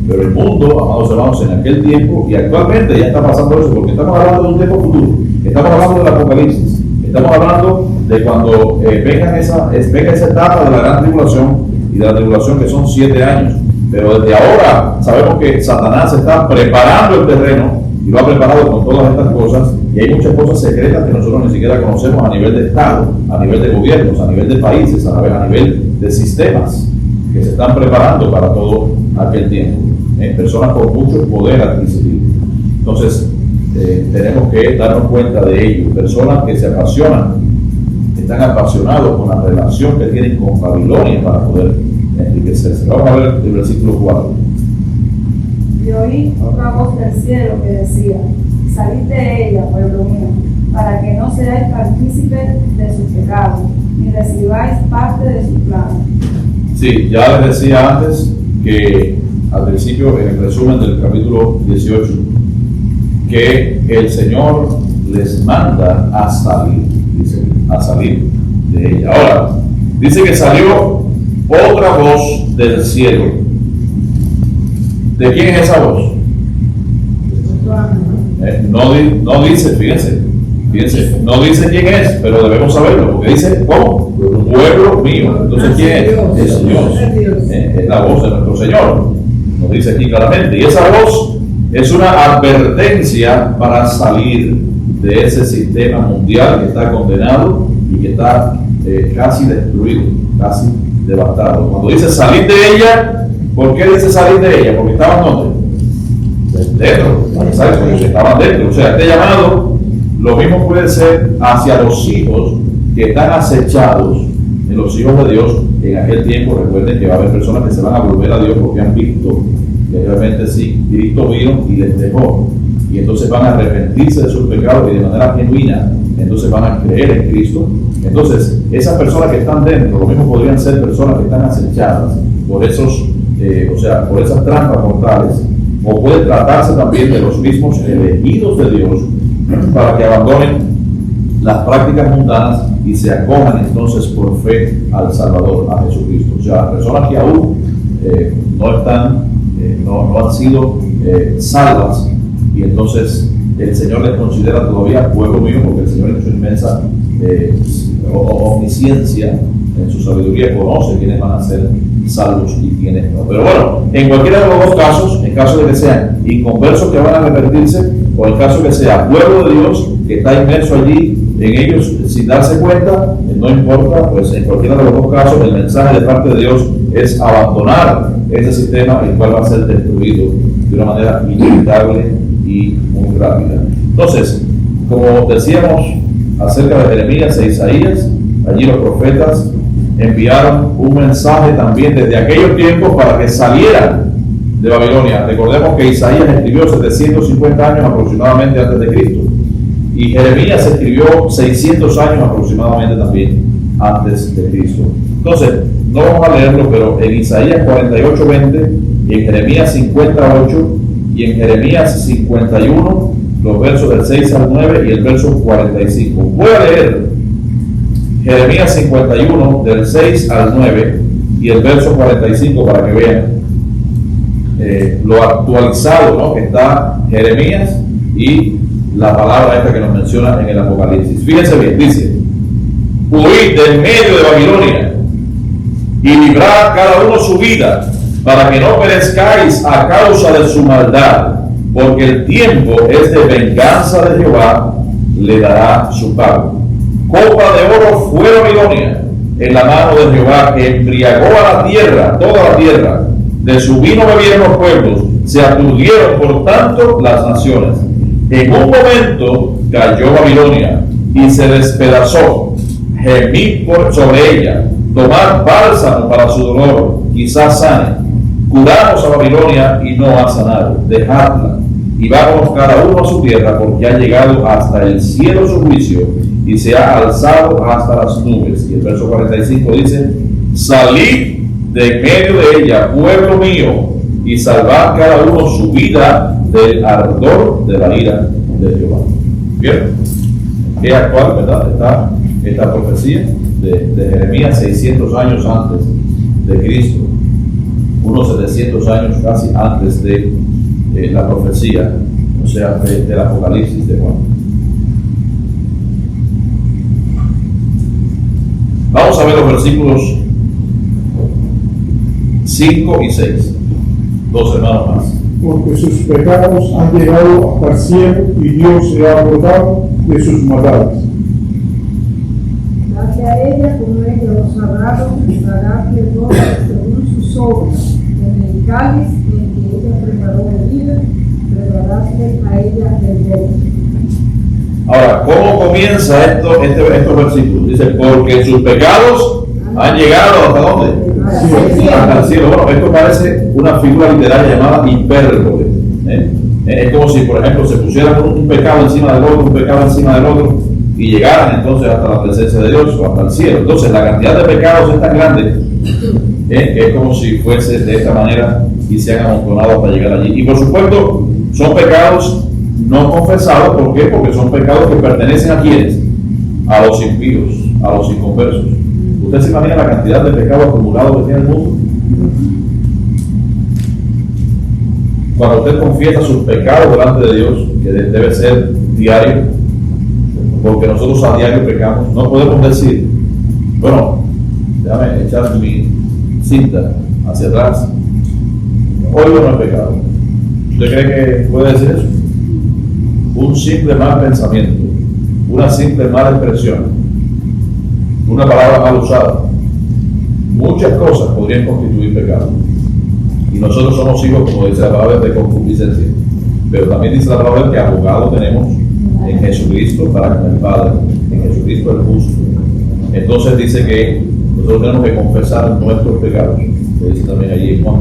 Pero el mundo, amados hermanos, en aquel tiempo y actualmente ya está pasando eso, porque estamos hablando de un tiempo futuro, estamos hablando del Apocalipsis, estamos hablando de cuando venga esa etapa de la gran tribulación y de la tribulación que son 7 años. Pero desde ahora sabemos que Satanás está preparando el terreno y lo ha preparado con todas estas cosas, y hay muchas cosas secretas que nosotros ni siquiera conocemos a nivel de Estado, a nivel de gobiernos, a nivel de países, a nivel de sistemas que se están preparando para todo aquel tiempo. Personas con mucho poder adquisitivo. Entonces, tenemos que darnos cuenta de ello. Personas que se apasionan, están apasionados con la relación que tienen con Babilonia para poder enriquecerse. Vamos a ver el versículo 4.
Y oí otra voz del cielo que decía: salid de ella, pueblo mío, para que no seáis partícipes de sus pecados, ni recibáis parte de sus planes. Sí,
ya les decía antes que al principio, en el resumen del capítulo 18, que el Señor les manda a salir, dice, a salir de ella. Ahora, dice que salió otra voz del cielo. ¿De quién es esa voz? No dice, fíjense, no dice quién es, pero debemos saberlo, porque dice, ¿cómo? Pueblo mío. Entonces, ¿quién es? Es Dios. Es la voz de nuestro Señor. Nos dice aquí claramente. Y esa voz es una advertencia para salir de ese sistema mundial que está condenado y que está casi destruido, casi devastado. Cuando dice salir de ella, ¿por qué dice salir de ella? Porque estaban ¿dónde? Dentro, porque estaban dentro. O sea, este llamado lo mismo puede ser hacia los hijos que están acechados en los hijos de Dios en aquel tiempo. Recuerden que va a haber personas que se van a volver a Dios porque han visto que realmente sí, Cristo vino y les dejó, y entonces van a arrepentirse de sus pecados y de manera genuina, entonces van a creer en Cristo. Entonces, esas personas que están dentro, lo mismo podrían ser personas que están acechadas por esos, por esas trampas mortales, o puede tratarse también de los mismos elegidos de Dios para que abandonen las prácticas mundanas y se acojan entonces por fe al Salvador, a Jesucristo. O sea, personas que aún no han sido salvas, y entonces el Señor les considera todavía pueblo mío, porque el Señor en su inmensa omnisciencia, en su sabiduría, conoce quiénes van a ser salvos y quiénes no. Pero bueno, en cualquiera de los dos casos, en caso de que sean inconversos que van a arrepentirse, o en caso de que sea pueblo de Dios que está inmerso allí en ellos sin darse cuenta, no importa, pues en cualquiera de los dos casos el mensaje de parte de Dios es abandonar ese sistema, el cual va a ser destruido de una manera inevitable y muy rápida. Entonces, como decíamos acerca de Jeremías e Isaías, allí los profetas enviaron un mensaje también desde aquellos tiempos para que salieran de Babilonia. Recordemos que Isaías escribió 750 años aproximadamente antes de Cristo, y Jeremías escribió 600 años aproximadamente también antes de Cristo. Entonces, no vamos a leerlo, pero en Isaías 48:20, y en Jeremías 58 y en Jeremías 51, los versos del 6 al 9 y el verso 45. Voy a leer Jeremías 51 del 6 al 9 y el verso 45 para que vean lo actualizado, ¿no?, que está Jeremías y la palabra esta que nos menciona en el Apocalipsis. Fíjense bien, dice: huid del medio de Babilonia y librad cada uno su vida, para que no perezcáis a causa de su maldad, porque el tiempo es de venganza de Jehová, le dará su pago. Copa de oro fue Babilonia en la mano de Jehová, que embriagó a la tierra, toda la tierra. De su vino bebieron los pueblos, se aturdieron por tanto las naciones. En un momento cayó Babilonia, y se despedazó, gemir sobre ella, tomar bálsamo para su dolor, quizás sane. Curamos a Babilonia y no ha sanado, dejadla, y vámonos cada uno a su tierra, porque ha llegado hasta el cielo su juicio, y se ha alzado hasta las nubes. Y el verso 45 dice: salid de medio de ella, pueblo mío, y salvad cada uno su vida del ardor de la ira de Jehová. ¿Bien? Es actual, ¿verdad? Está esta profecía de Jeremías 600 años antes de Cristo, unos 700 años casi antes de la profecía, o sea, del Apocalipsis de Juan. Vamos a ver los versículos 5 y 6. Dos hermanos más.
Porque sus pecados han llegado hasta el cielo y Dios se ha acordado de sus maldades.
Date a ella como ellos los sagrados, darle todas según sus obras. En el cáliz en que ella preparó bebida, prepararle a ella el vino.
Ahora, ¿cómo comienza estos versículos? Dice, porque sus pecados han llegado ¿hasta dónde? Hasta el cielo. Bueno, esto parece una figura literaria llamada hipérbole. Es como si, por ejemplo, se pusieran un pecado encima del otro, un pecado encima del otro, y llegaran entonces hasta la presencia de Dios o hasta el cielo. Entonces, la cantidad de pecados es tan grande que es como si fuese de esta manera y se han amontonado hasta llegar allí. Y por supuesto, son pecados no confesados. ¿Por qué? Porque son pecados que pertenecen a quienes, a los impíos, a los inconversos. ¿Usted se imagina la cantidad de pecados acumulados que tiene el mundo? Cuando usted confiesa sus pecados delante de Dios, que debe ser diario, porque nosotros a diario pecamos, no podemos decir, bueno, déjame echar mi cinta hacia atrás, hoy no he pecado. ¿Usted cree que puede decir eso? Un simple mal pensamiento, una simple mala expresión, una palabra mal usada, muchas cosas podrían constituir pecado. Y nosotros somos hijos, como dice la palabra, de concupiscencia. Pero también dice la palabra que abogado tenemos en Jesucristo para con el Padre, en Jesucristo el justo. Entonces dice que nosotros tenemos que confesar nuestros pecados. Lo dice también allí en Juan,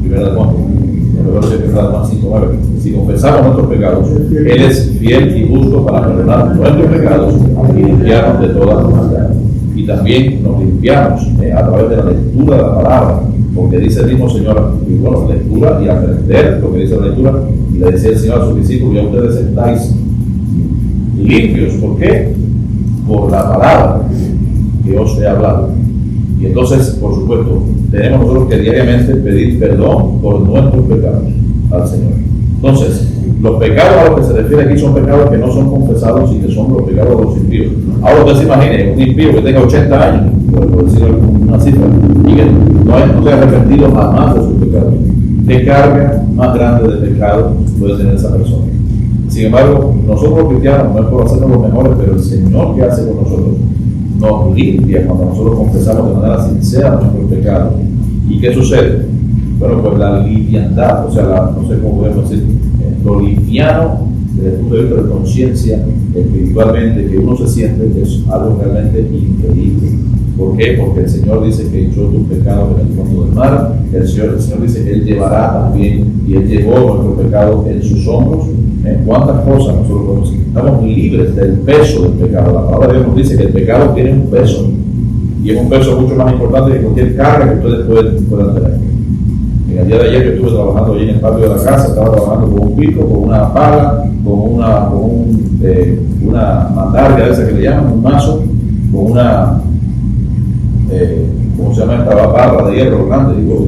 1 de Juan, en Juan 5:9. Si confesamos nuestros pecados, Él es fiel y justo para perdonar nuestros pecados y limpiarnos de toda maldad. Y también nos limpiamos a través de la lectura de la palabra, porque dice el mismo Señor, y bueno, lectura y aprender lo que dice la lectura, y le decía el Señor a sus discípulos: ya ustedes estáis limpios. ¿Por qué? Por la palabra que os he hablado. Y entonces, por supuesto, tenemos nosotros que diariamente pedir perdón por nuestros pecados al Señor. Entonces, los pecados a los que se refiere aquí son pecados que no son confesados y que son los pecados de los impíos. Ahora usted se imagine un impío que tenga 80 años, por decir una cifra, y que no se ha arrepentido jamás de sus pecados. ¿Qué carga más grande de pecado puede tener esa persona? Sin embargo, nosotros los cristianos, no es por hacernos los mejores, pero el Señor que hace con nosotros nos limpia cuando nosotros confesamos de manera sincera nuestros pecados. ¿Y qué sucede? Bueno, pues la liviandad, o sea, no sé cómo podemos decir, lo liviano desde el punto de vista de conciencia, espiritualmente, que uno se siente, es algo realmente increíble. ¿Por qué? Porque el Señor dice que echó tus pecados en el fondo del mar. El Señor dice que Él llevará también, y Él llevó nuestros pecados en sus hombros. En cuántas cosas nosotros podemos decir, estamos libres del peso del pecado. La palabra de Dios nos dice que el pecado tiene un peso, y es un peso mucho más importante que cualquier carga que ustedes puedan tener. En el día de ayer yo estuve trabajando allí en el patio de la casa, estaba trabajando con un pico, con una pala, con una mandarria esa que le llaman, un mazo, con una, ¿cómo se llama esta barra de hierro grande? Digo,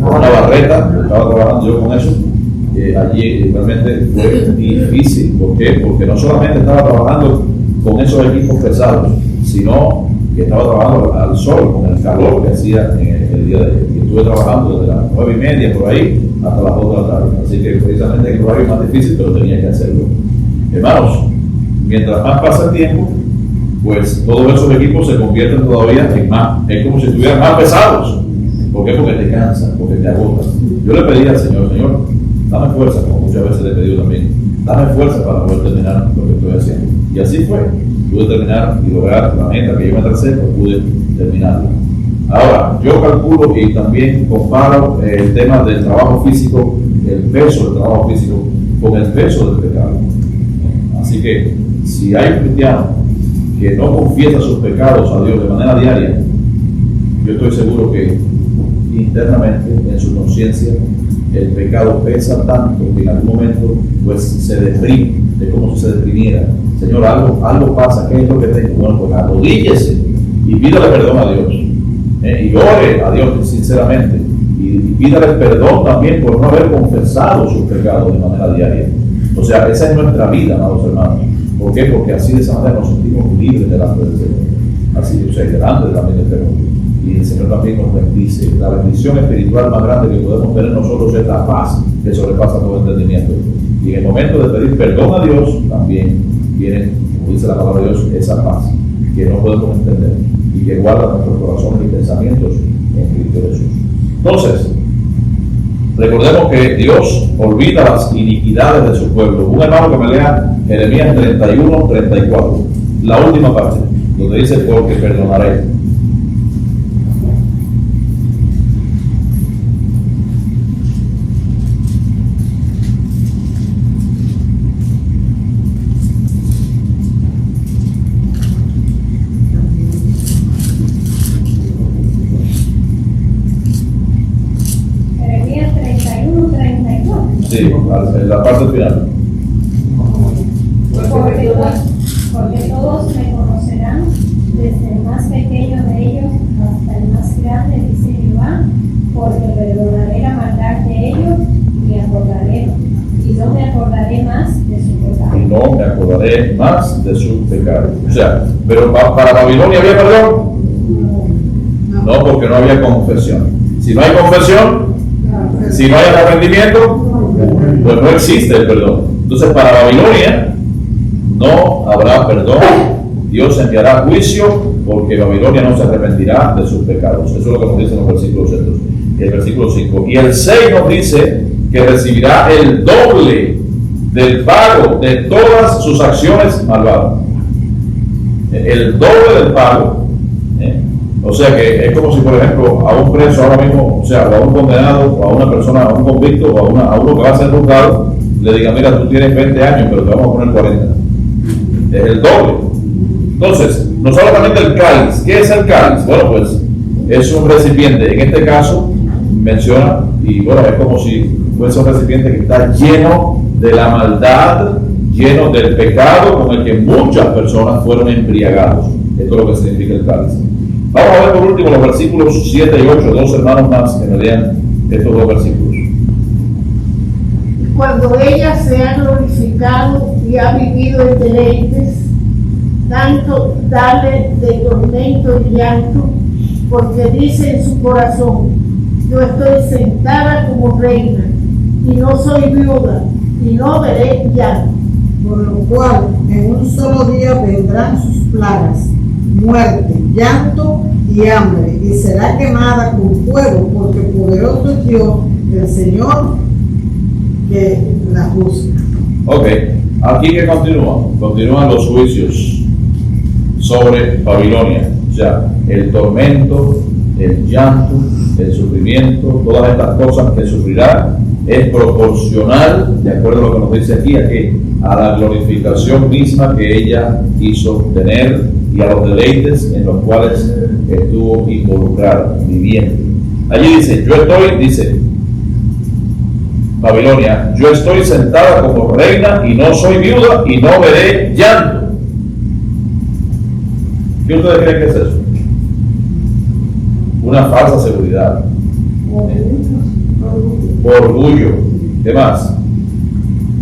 una barreta, estaba trabajando yo con eso. Allí realmente fue difícil. ¿Por qué? Porque no solamente estaba trabajando con esos equipos pesados, sino que estaba trabajando al sol, con el calor que hacía en el día de ayer. Y estuve trabajando desde las 9:30 por ahí hasta las 2 de la tarde. Así que precisamente el horario más difícil, pero tenía que hacerlo. Hermanos, mientras más pasa el tiempo, pues todos esos equipos se convierten todavía en más, es como si estuvieran más pesados. ¿Por qué? Porque te cansan, porque te agotas. Yo le pedí al Señor, dame fuerza, como muchas veces le he pedido también, dame fuerza para poder terminar lo que estoy haciendo. Y así fue. Pude terminar y lograr la meta que yo me tracé, pues pude terminarla. Ahora, yo calculo y también comparo el tema del trabajo físico, el peso del trabajo físico, con el peso del pecado. Así que, si hay un cristiano que no confiesa sus pecados a Dios de manera diaria, yo estoy seguro que internamente, en su conciencia, el pecado pesa tanto que en algún momento pues se deprime, de como si se deprimiera. Señor, algo pasa, ¿qué es lo que tengo? Bueno, pues arrodíllese y pídale perdón a Dios. Y ore a Dios sinceramente. Y pídale perdón también por no haber confesado sus pecados de manera diaria. O sea, esa es nuestra vida, amados hermanos. ¿Por qué? Porque así de esa manera nos sentimos libres delante del Señor. Así, o sea, delante también del Señor. Y el Señor también nos bendice. La bendición espiritual más grande que podemos tener nosotros es la paz que sobrepasa todo entendimiento. Y en el momento de pedir perdón a Dios, también viene, como dice la palabra de Dios, esa paz que no podemos entender y que guarda nuestros corazones y pensamientos en Cristo Jesús. Entonces, recordemos que Dios olvida las iniquidades de su pueblo. Un hermano que me lea Jeremías 31-34, la última parte, donde dice, porque perdonaré. Sí, en la parte final.
Porque todos me conocerán, desde el más pequeño de ellos hasta el más grande, dice Jehová, porque perdonaré la maldad de ellos y no me acordaré más de su pecado.
Y no me acordaré más de su pecado. O sea, pero para Babilonia había perdón. No, porque no había confesión. Si no hay confesión, si no hay arrepentimiento, pues no existe el perdón. Entonces, para Babilonia no habrá perdón. Dios enviará juicio porque Babilonia no se arrepentirá de sus pecados. Eso es lo que nos dicen los versículos 6 y el versículo 5. Y el 6 nos dice que recibirá el doble del pago de todas sus acciones malvadas. El doble del pago. O sea que es como si, por ejemplo, a un preso ahora mismo, o sea, o a un condenado, o a una persona, a un convicto, o a uno que va a ser juzgado, le diga, mira, tú tienes 20 años, pero te vamos a poner 40. Es el doble. Entonces, no solamente el cáliz. ¿Qué es el cáliz? Bueno, pues es un recipiente. En este caso, menciona, y bueno, es como si fuese un recipiente que está lleno de la maldad, lleno del pecado con el que muchas personas fueron embriagados. Esto es lo que significa el cáliz. Vamos a ver por último los versículos 7 y 8, dos hermanos más que me lean estos dos versículos.
Cuando ella se ha glorificado y ha vivido en deleites, tanto dale de tormento y llanto, porque dice en su corazón, yo estoy sentada como reina, y no soy viuda, y no veré llanto.
Por lo cual, en un solo día vendrán sus plagas, muerte, llanto y hambre, y será quemada con fuego, porque poderoso es Dios, el Señor, que la juzga.
Ok, aquí que continúan los juicios sobre Babilonia. O sea, el tormento, el llanto, el sufrimiento, todas estas cosas que sufrirá es proporcional, de acuerdo a lo que nos dice aquí, a la glorificación misma que ella quiso tener y a los deleites en los cuales estuvo involucrada, viviendo. Allí dice Babilonia, yo estoy sentada como reina y no soy viuda y no veré llanto. ¿Qué ustedes creen que es eso? Una falsa seguridad. Orgullo. ¿Qué más?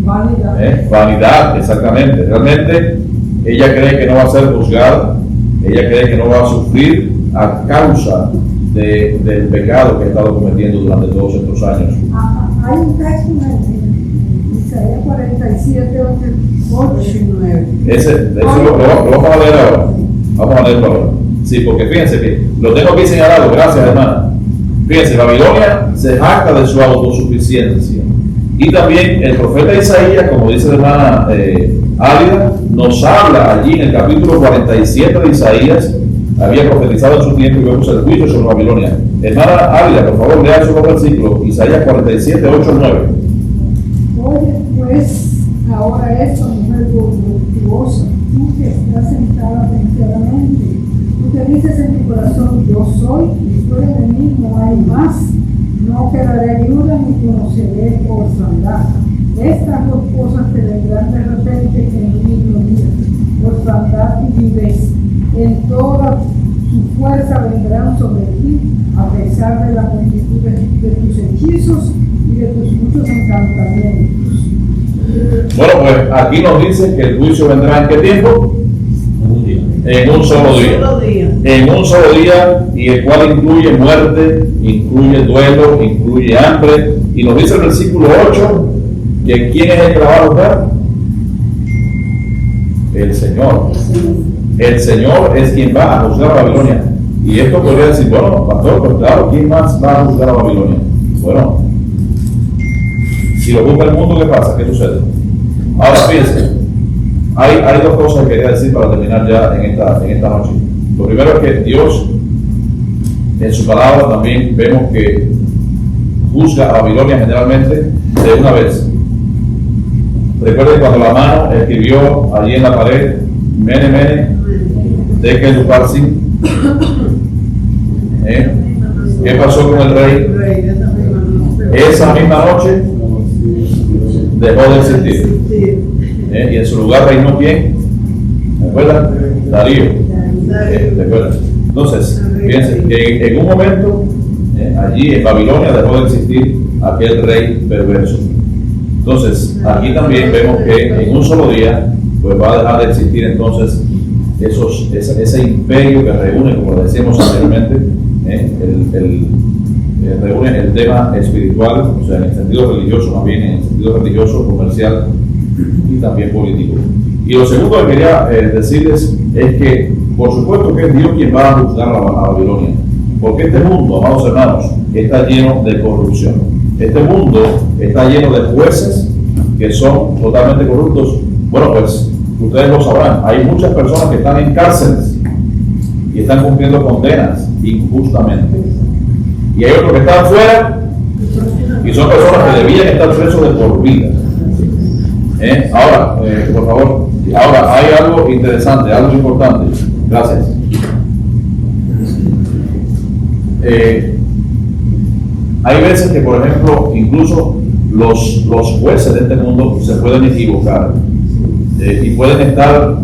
Vanidad.
Vanidad, exactamente. Realmente ella cree que no va a ser juzgada, ella cree que no va a sufrir a causa del pecado que ha estado cometiendo durante todos estos años.
Hay un texto en Isaías 47, 8 y 9.
Eso lo vamos a leer ahora. Vamos a leerlo ahora. Sí, porque fíjense que lo tengo aquí señalado, gracias hermana. Fíjense, Babilonia se jacta de su autosuficiencia. Y también el profeta Isaías, como dice la hermana Álida, nos habla allí en el capítulo 47 de Isaías, había profetizado en su tiempo y vemos el juicio sobre Babilonia. Hermana Álida, por favor, lea esos dos versículos, Isaías 47, 8, 9.
Oye, pues, ahora esto, mujer voluptuosa, tú que estás sentada templadamente, tú que dices en tu corazón, yo soy, y fuera de mí no hay más, no quedaré viuda ni conoceré orfandad. Estas dos cosas te vendrán de repente en un mismo día, orfandad y vivez, en toda su fuerza vendrán sobre ti, a pesar de la multitud de tus hechizos y de tus muchos encantamientos.
Bueno, pues aquí nos dice que el juicio vendrá ¿en qué tiempo? En un solo día. En un solo día, y el cual incluye muerte, incluye duelo, incluye hambre. Y nos dice el versículo 8 que ¿quién es el que la va a juzgar? El Señor. El Señor es quien va a juzgar a Babilonia. Y esto podría decir, bueno, pastor, pues claro, ¿quién más va a juzgar a Babilonia? Bueno, si lo juzga el mundo, ¿qué pasa? ¿Qué sucede? Ahora fíjense, hay dos cosas que quería decir para terminar ya en esta noche. Lo primero es que Dios, en su palabra también vemos que juzga a Babilonia generalmente de una vez. Recuerden cuando la mano escribió allí en la pared, Mene, Mene, Tekel Upharsin. ¿Qué pasó con el rey? Esa misma noche dejó de existir. Y en su lugar reinó ¿quién? ¿Recuerdan? Darío. ¿Recuerdan? Entonces, fíjense que en un momento, allí en Babilonia dejó de existir aquel rey perverso. Entonces, aquí también vemos que en un solo día pues va a dejar de existir entonces ese imperio que reúne, como decíamos anteriormente, reúne el tema espiritual, o sea, en el sentido religioso, más bien en el sentido religioso, comercial y también político. Y lo segundo que quería decirles es que, por supuesto que es Dios quien va a juzgar a Babilonia, porque este mundo, amados hermanos, está lleno de corrupción. Este mundo está lleno de jueces que son totalmente corruptos. Bueno, pues ustedes lo sabrán, hay muchas personas que están en cárceles y están cumpliendo condenas injustamente. Y hay otros que están fuera y son personas que debían estar presos de por vida. Ahora, por favor, ahora hay algo interesante, algo importante. Gracias. Hay veces que, por ejemplo, incluso los jueces de este mundo se pueden equivocar y pueden estar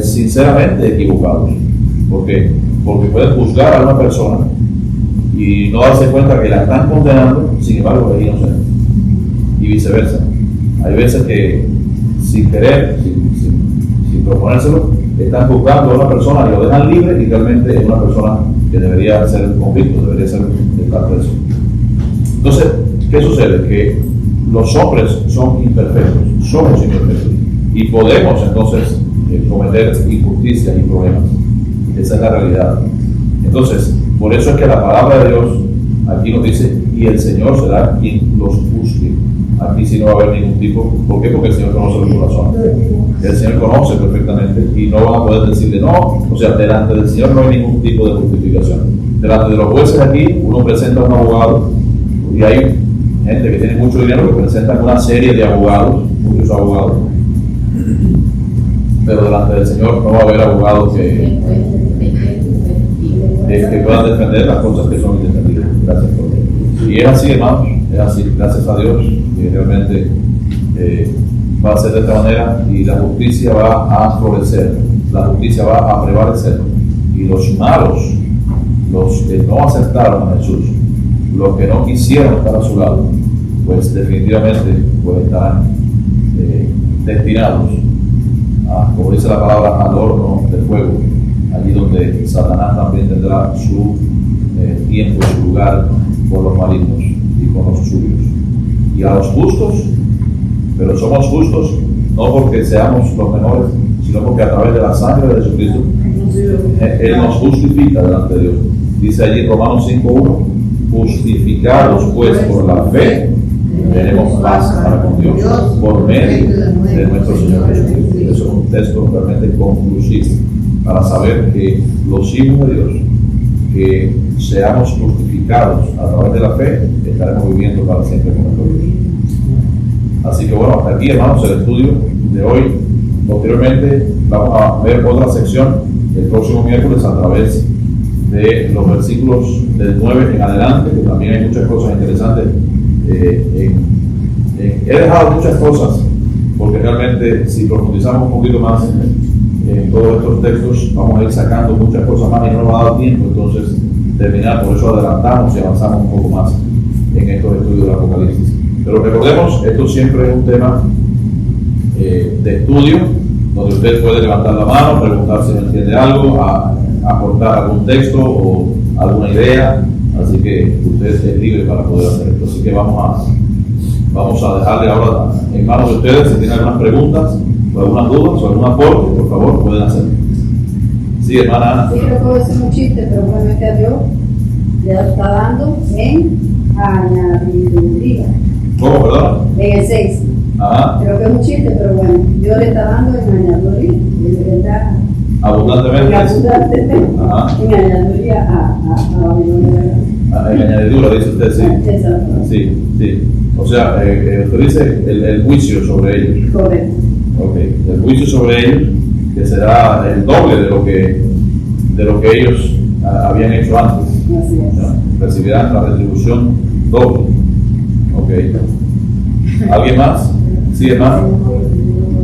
sinceramente equivocados. ¿Por qué? Porque pueden juzgar a una persona y no darse cuenta que la están condenando, sin embargo es inocente, y viceversa. Hay veces que sin querer, sin proponérselo, están juzgando a una persona y lo dejan libre y realmente es una persona que debería ser convicto, debería estar preso. Entonces, ¿qué sucede? Que los hombres son imperfectos, somos imperfectos y podemos entonces cometer injusticias y problemas. Esa es la realidad. Entonces, por eso es que la palabra de Dios aquí nos dice, y el Señor será quien los juzgue. Aquí sí no va a haber ningún tipo. ¿Por qué? Porque el Señor conoce los corazones. El Señor conoce perfectamente y no van a poder decirle no. O sea, delante del Señor no hay ningún tipo de justificación. Delante de los jueces aquí, uno presenta a un abogado y hay gente que tiene mucho dinero que presentan una serie de abogados, muchos abogados. Pero delante del Señor no va a haber abogados que puedan defender las cosas que son indefendibles. Gracias por eso. Y es así, hermanos, es así, gracias a Dios, que realmente va a ser de esta manera y la justicia va a florecer, la justicia va a prevalecer. Y los malos, los que no aceptaron a Jesús, los que no quisieron estar a su lado, pues definitivamente pues estarán destinados a, como dice la palabra, al horno de fuego, allí donde Satanás también tendrá su tiempo, su lugar con los malignos y con los suyos. Y a los justos, pero somos justos no porque seamos los mejores, sino porque a través de la sangre de Jesucristo Él nos justifica delante de Dios. Dice allí en Romanos 5:1, justificados pues por la fe, tenemos paz para con Dios por medio de nuestro Señor Jesucristo. Eso es un texto realmente conclusivo para saber que los hijos de Dios, que seamos justificados a través de la fe, estaremos viviendo para siempre con nuestro Dios. Así que bueno, hasta aquí, hermanos, el estudio de hoy. Posteriormente vamos a ver otra sección el próximo miércoles a través de los versículos del 9 en adelante, que también hay muchas cosas interesantes. He dejado muchas cosas porque realmente si profundizamos un poquito más en todos estos textos vamos a ir sacando muchas cosas más y no nos va a dar tiempo entonces terminar, por eso adelantamos y avanzamos un poco más en estos estudios del Apocalipsis. Pero recordemos, esto siempre es un tema de estudio donde usted puede levantar la mano, preguntar si no entiende algo, aportar algún texto o alguna idea, así que usted es libre para poder hacer esto. Así que vamos a dejarle ahora en manos de ustedes. Si tienen algunas preguntas o algunas dudas o algún aporte, por favor pueden hacerlo. Sí, hermana Ana.
Sí, yo puedo decir un chiste, pero bueno, es que a Dios le está dando en añadiduría.
¿Cómo, perdón?
En el 6.
Ajá.
Creo que es un chiste, pero bueno, Dios le está dando en añadiduría. De verdad.
Abundantemente.
Abundantemente. En añadiduría a Babilonia.
En añadidura, dice usted, sí.
Exacto.
Sí. O sea, usted dice el juicio sobre ellos.
Correcto.
Ok, el juicio sobre ellos, que será el doble de lo que ellos habían hecho antes.
Así es.
¿No? Recibirán la retribución doble. Ok. ¿Alguien más? Sí, hermano.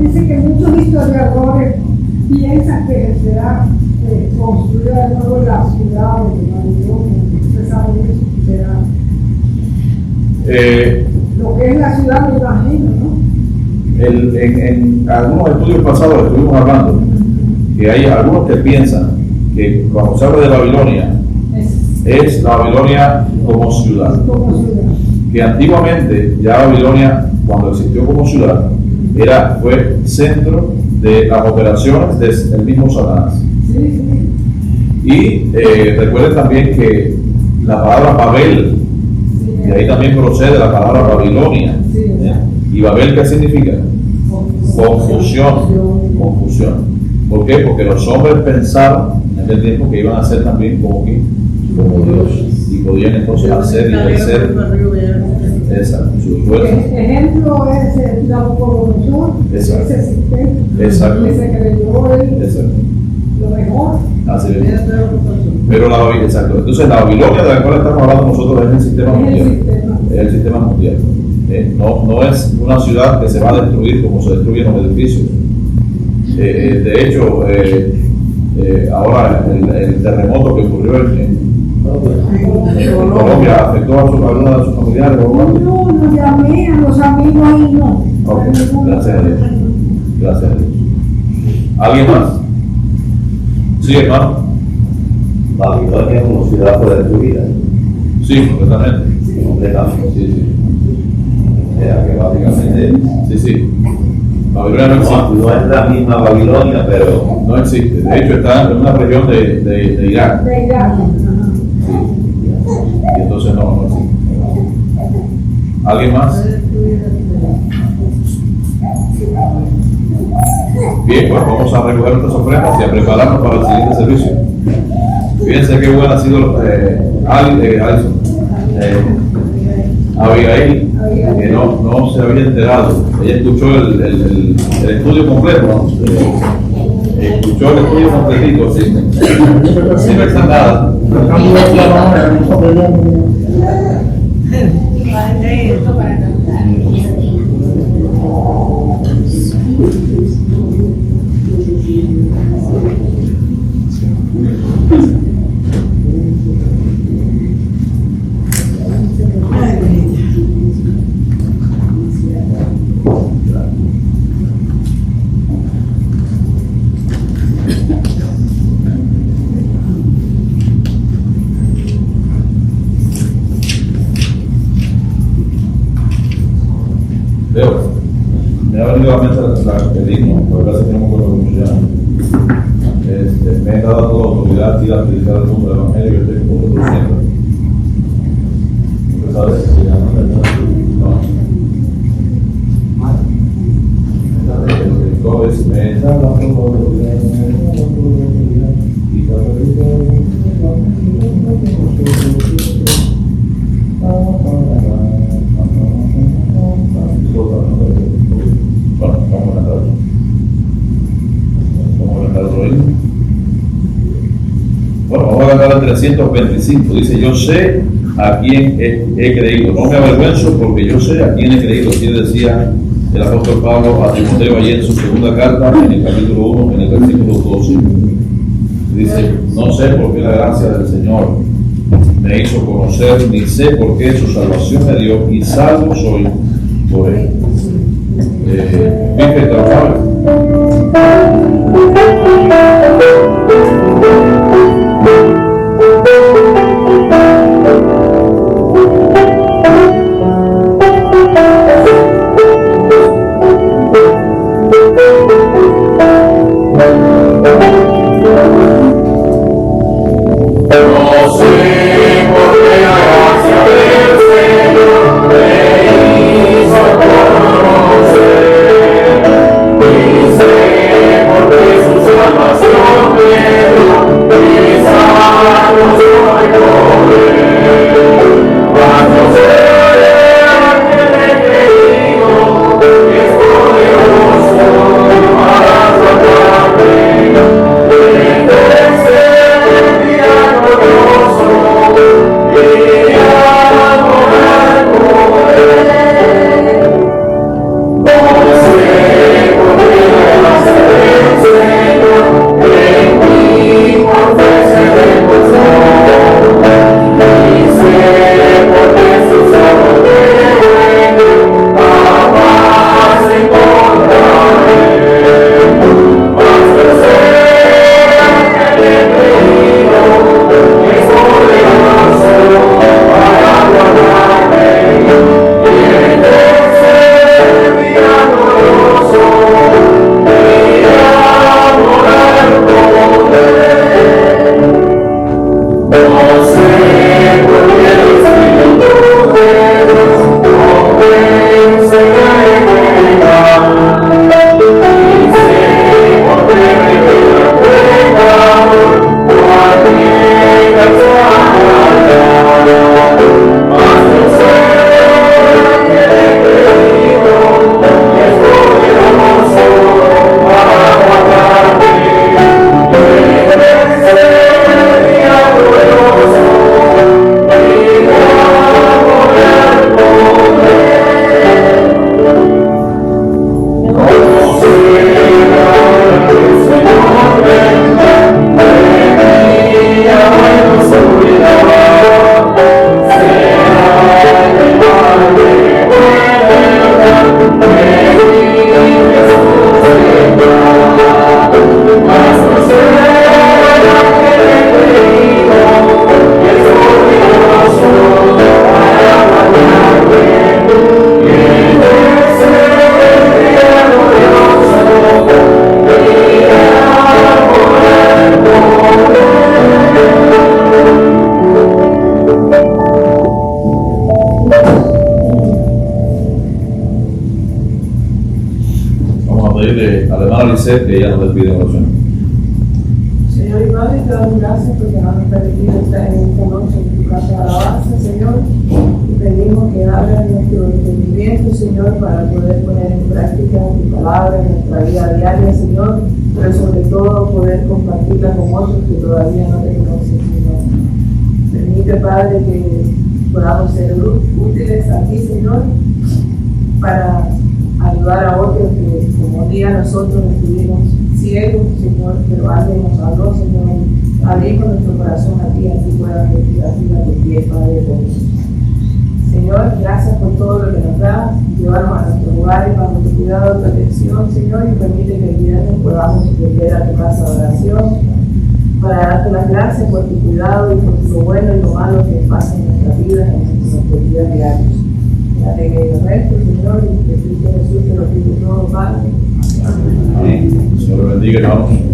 Dice que muchos historiadores piensan que será construida de nuevo la ciudad de Babilonia. ¿Usted sabe eso? Será lo que es la ciudad, me imagino, ¿no?
En algunos estudios pasados estuvimos hablando que hay algunos que piensan que cuando se habla de Babilonia es la Babilonia como ciudad.
Como ciudad.
Que antiguamente ya Babilonia, cuando existió como ciudad, fue centro de las operaciones del mismo Satanás.
Sí.
Y recuerden también que la palabra Babel, de ahí también procede la palabra Babilonia. ¿Y Babel qué significa? Confusión. ¿Por qué? Porque los hombres pensaron en aquel tiempo que iban a ser también como Dios y podían entonces hacer y ejercer sus fuerzas.
Ejemplo es la Nabucodonosor, ese sistema,
Exacto.
que se creyó lo mejor.
Así es. Pero la Babilonia, exacto. Entonces la Babilonia de la cual estamos hablando nosotros es el sistema mundial. Es el sistema mundial. No es una ciudad que se va a destruir como se destruyen los edificios. De hecho, ahora el terremoto que ocurrió en Colombia afectó a algunos de sus familiares.
No llamé a los amigos y no.
Ok, gracias a Dios. Gracias a Dios. ¿Alguien más? Sí, hermano.
Babilonia como ciudad fue destruida.
Sí, completamente.
Completamente.
Sí.
O sea que básicamente
Sí. Babilonia no existe.
no es la misma Babilonia, pero
No existe. De hecho, está en una región de Irak.
De Irak.
Sí. Y entonces no existe. ¿Alguien más? Bien, pues vamos a recoger nuestras ofrendas y a prepararnos para el siguiente servicio. Fíjense qué buena ha sido Alison. Abigail, que no se había enterado. Ella escuchó el estudio completo, ¿no? Escuchó el estudio completito, sin pensar nada. Me ha venido a la mente el himno, por casi que no me acuerdo cómo se llama. Me he dado toda la autoridad y la predicar el mundo del Evangelio que estoy con vosotros siempre. ¿Usted sabe? No. pues me da la bueno, vamos a cantar otro. Vamos a cantar otro himno. Bueno, vamos a cantar el 325. Dice, yo sé a quién he creído. No me avergüenzo porque yo sé a quién he creído. Así decía el apóstol Pablo a Timoteo allí en su segunda carta, en el capítulo 1, en el versículo 12. Dice, no sé por qué la gracia del Señor me hizo conocer, ni sé por qué su salvación me dio, y salvo soy por él. ¿Viste trabajar? Que ella nos despide en oración.
Señor y Padre, te damos gracias porque nos has permitido estar en esta noche en tu casa de alabanza, Señor. Y pedimos que abras nuestro entendimiento, Señor, para poder poner en práctica tu palabra en nuestra vida diaria, Señor, pero sobre todo poder compartirla con otros que todavía no te conocen, Señor. Permite, Padre, que podamos ser útiles a ti, Señor, para ayudar a otros que como un día nosotros estuvimos ciegos, Señor, pero alguien nos habló, Señor, abrimos nuestro corazón a ti, así puedas decir así a tu pie, Padre, por eso. Señor, gracias por todo lo que nos das, llevarnos a nuestros hogares bajo tu cuidado, tu protección, Señor, y permite que el viernes podamos volver a tu casa de oración, para darte las gracias por tu cuidado y por lo bueno y lo malo que pasa en nuestras vidas, en nuestros días diarios. Date que el resto, Señor, y que Cristo Jesús te lo pido todo, Padre.
Amén. Señor bendiga, hermanos.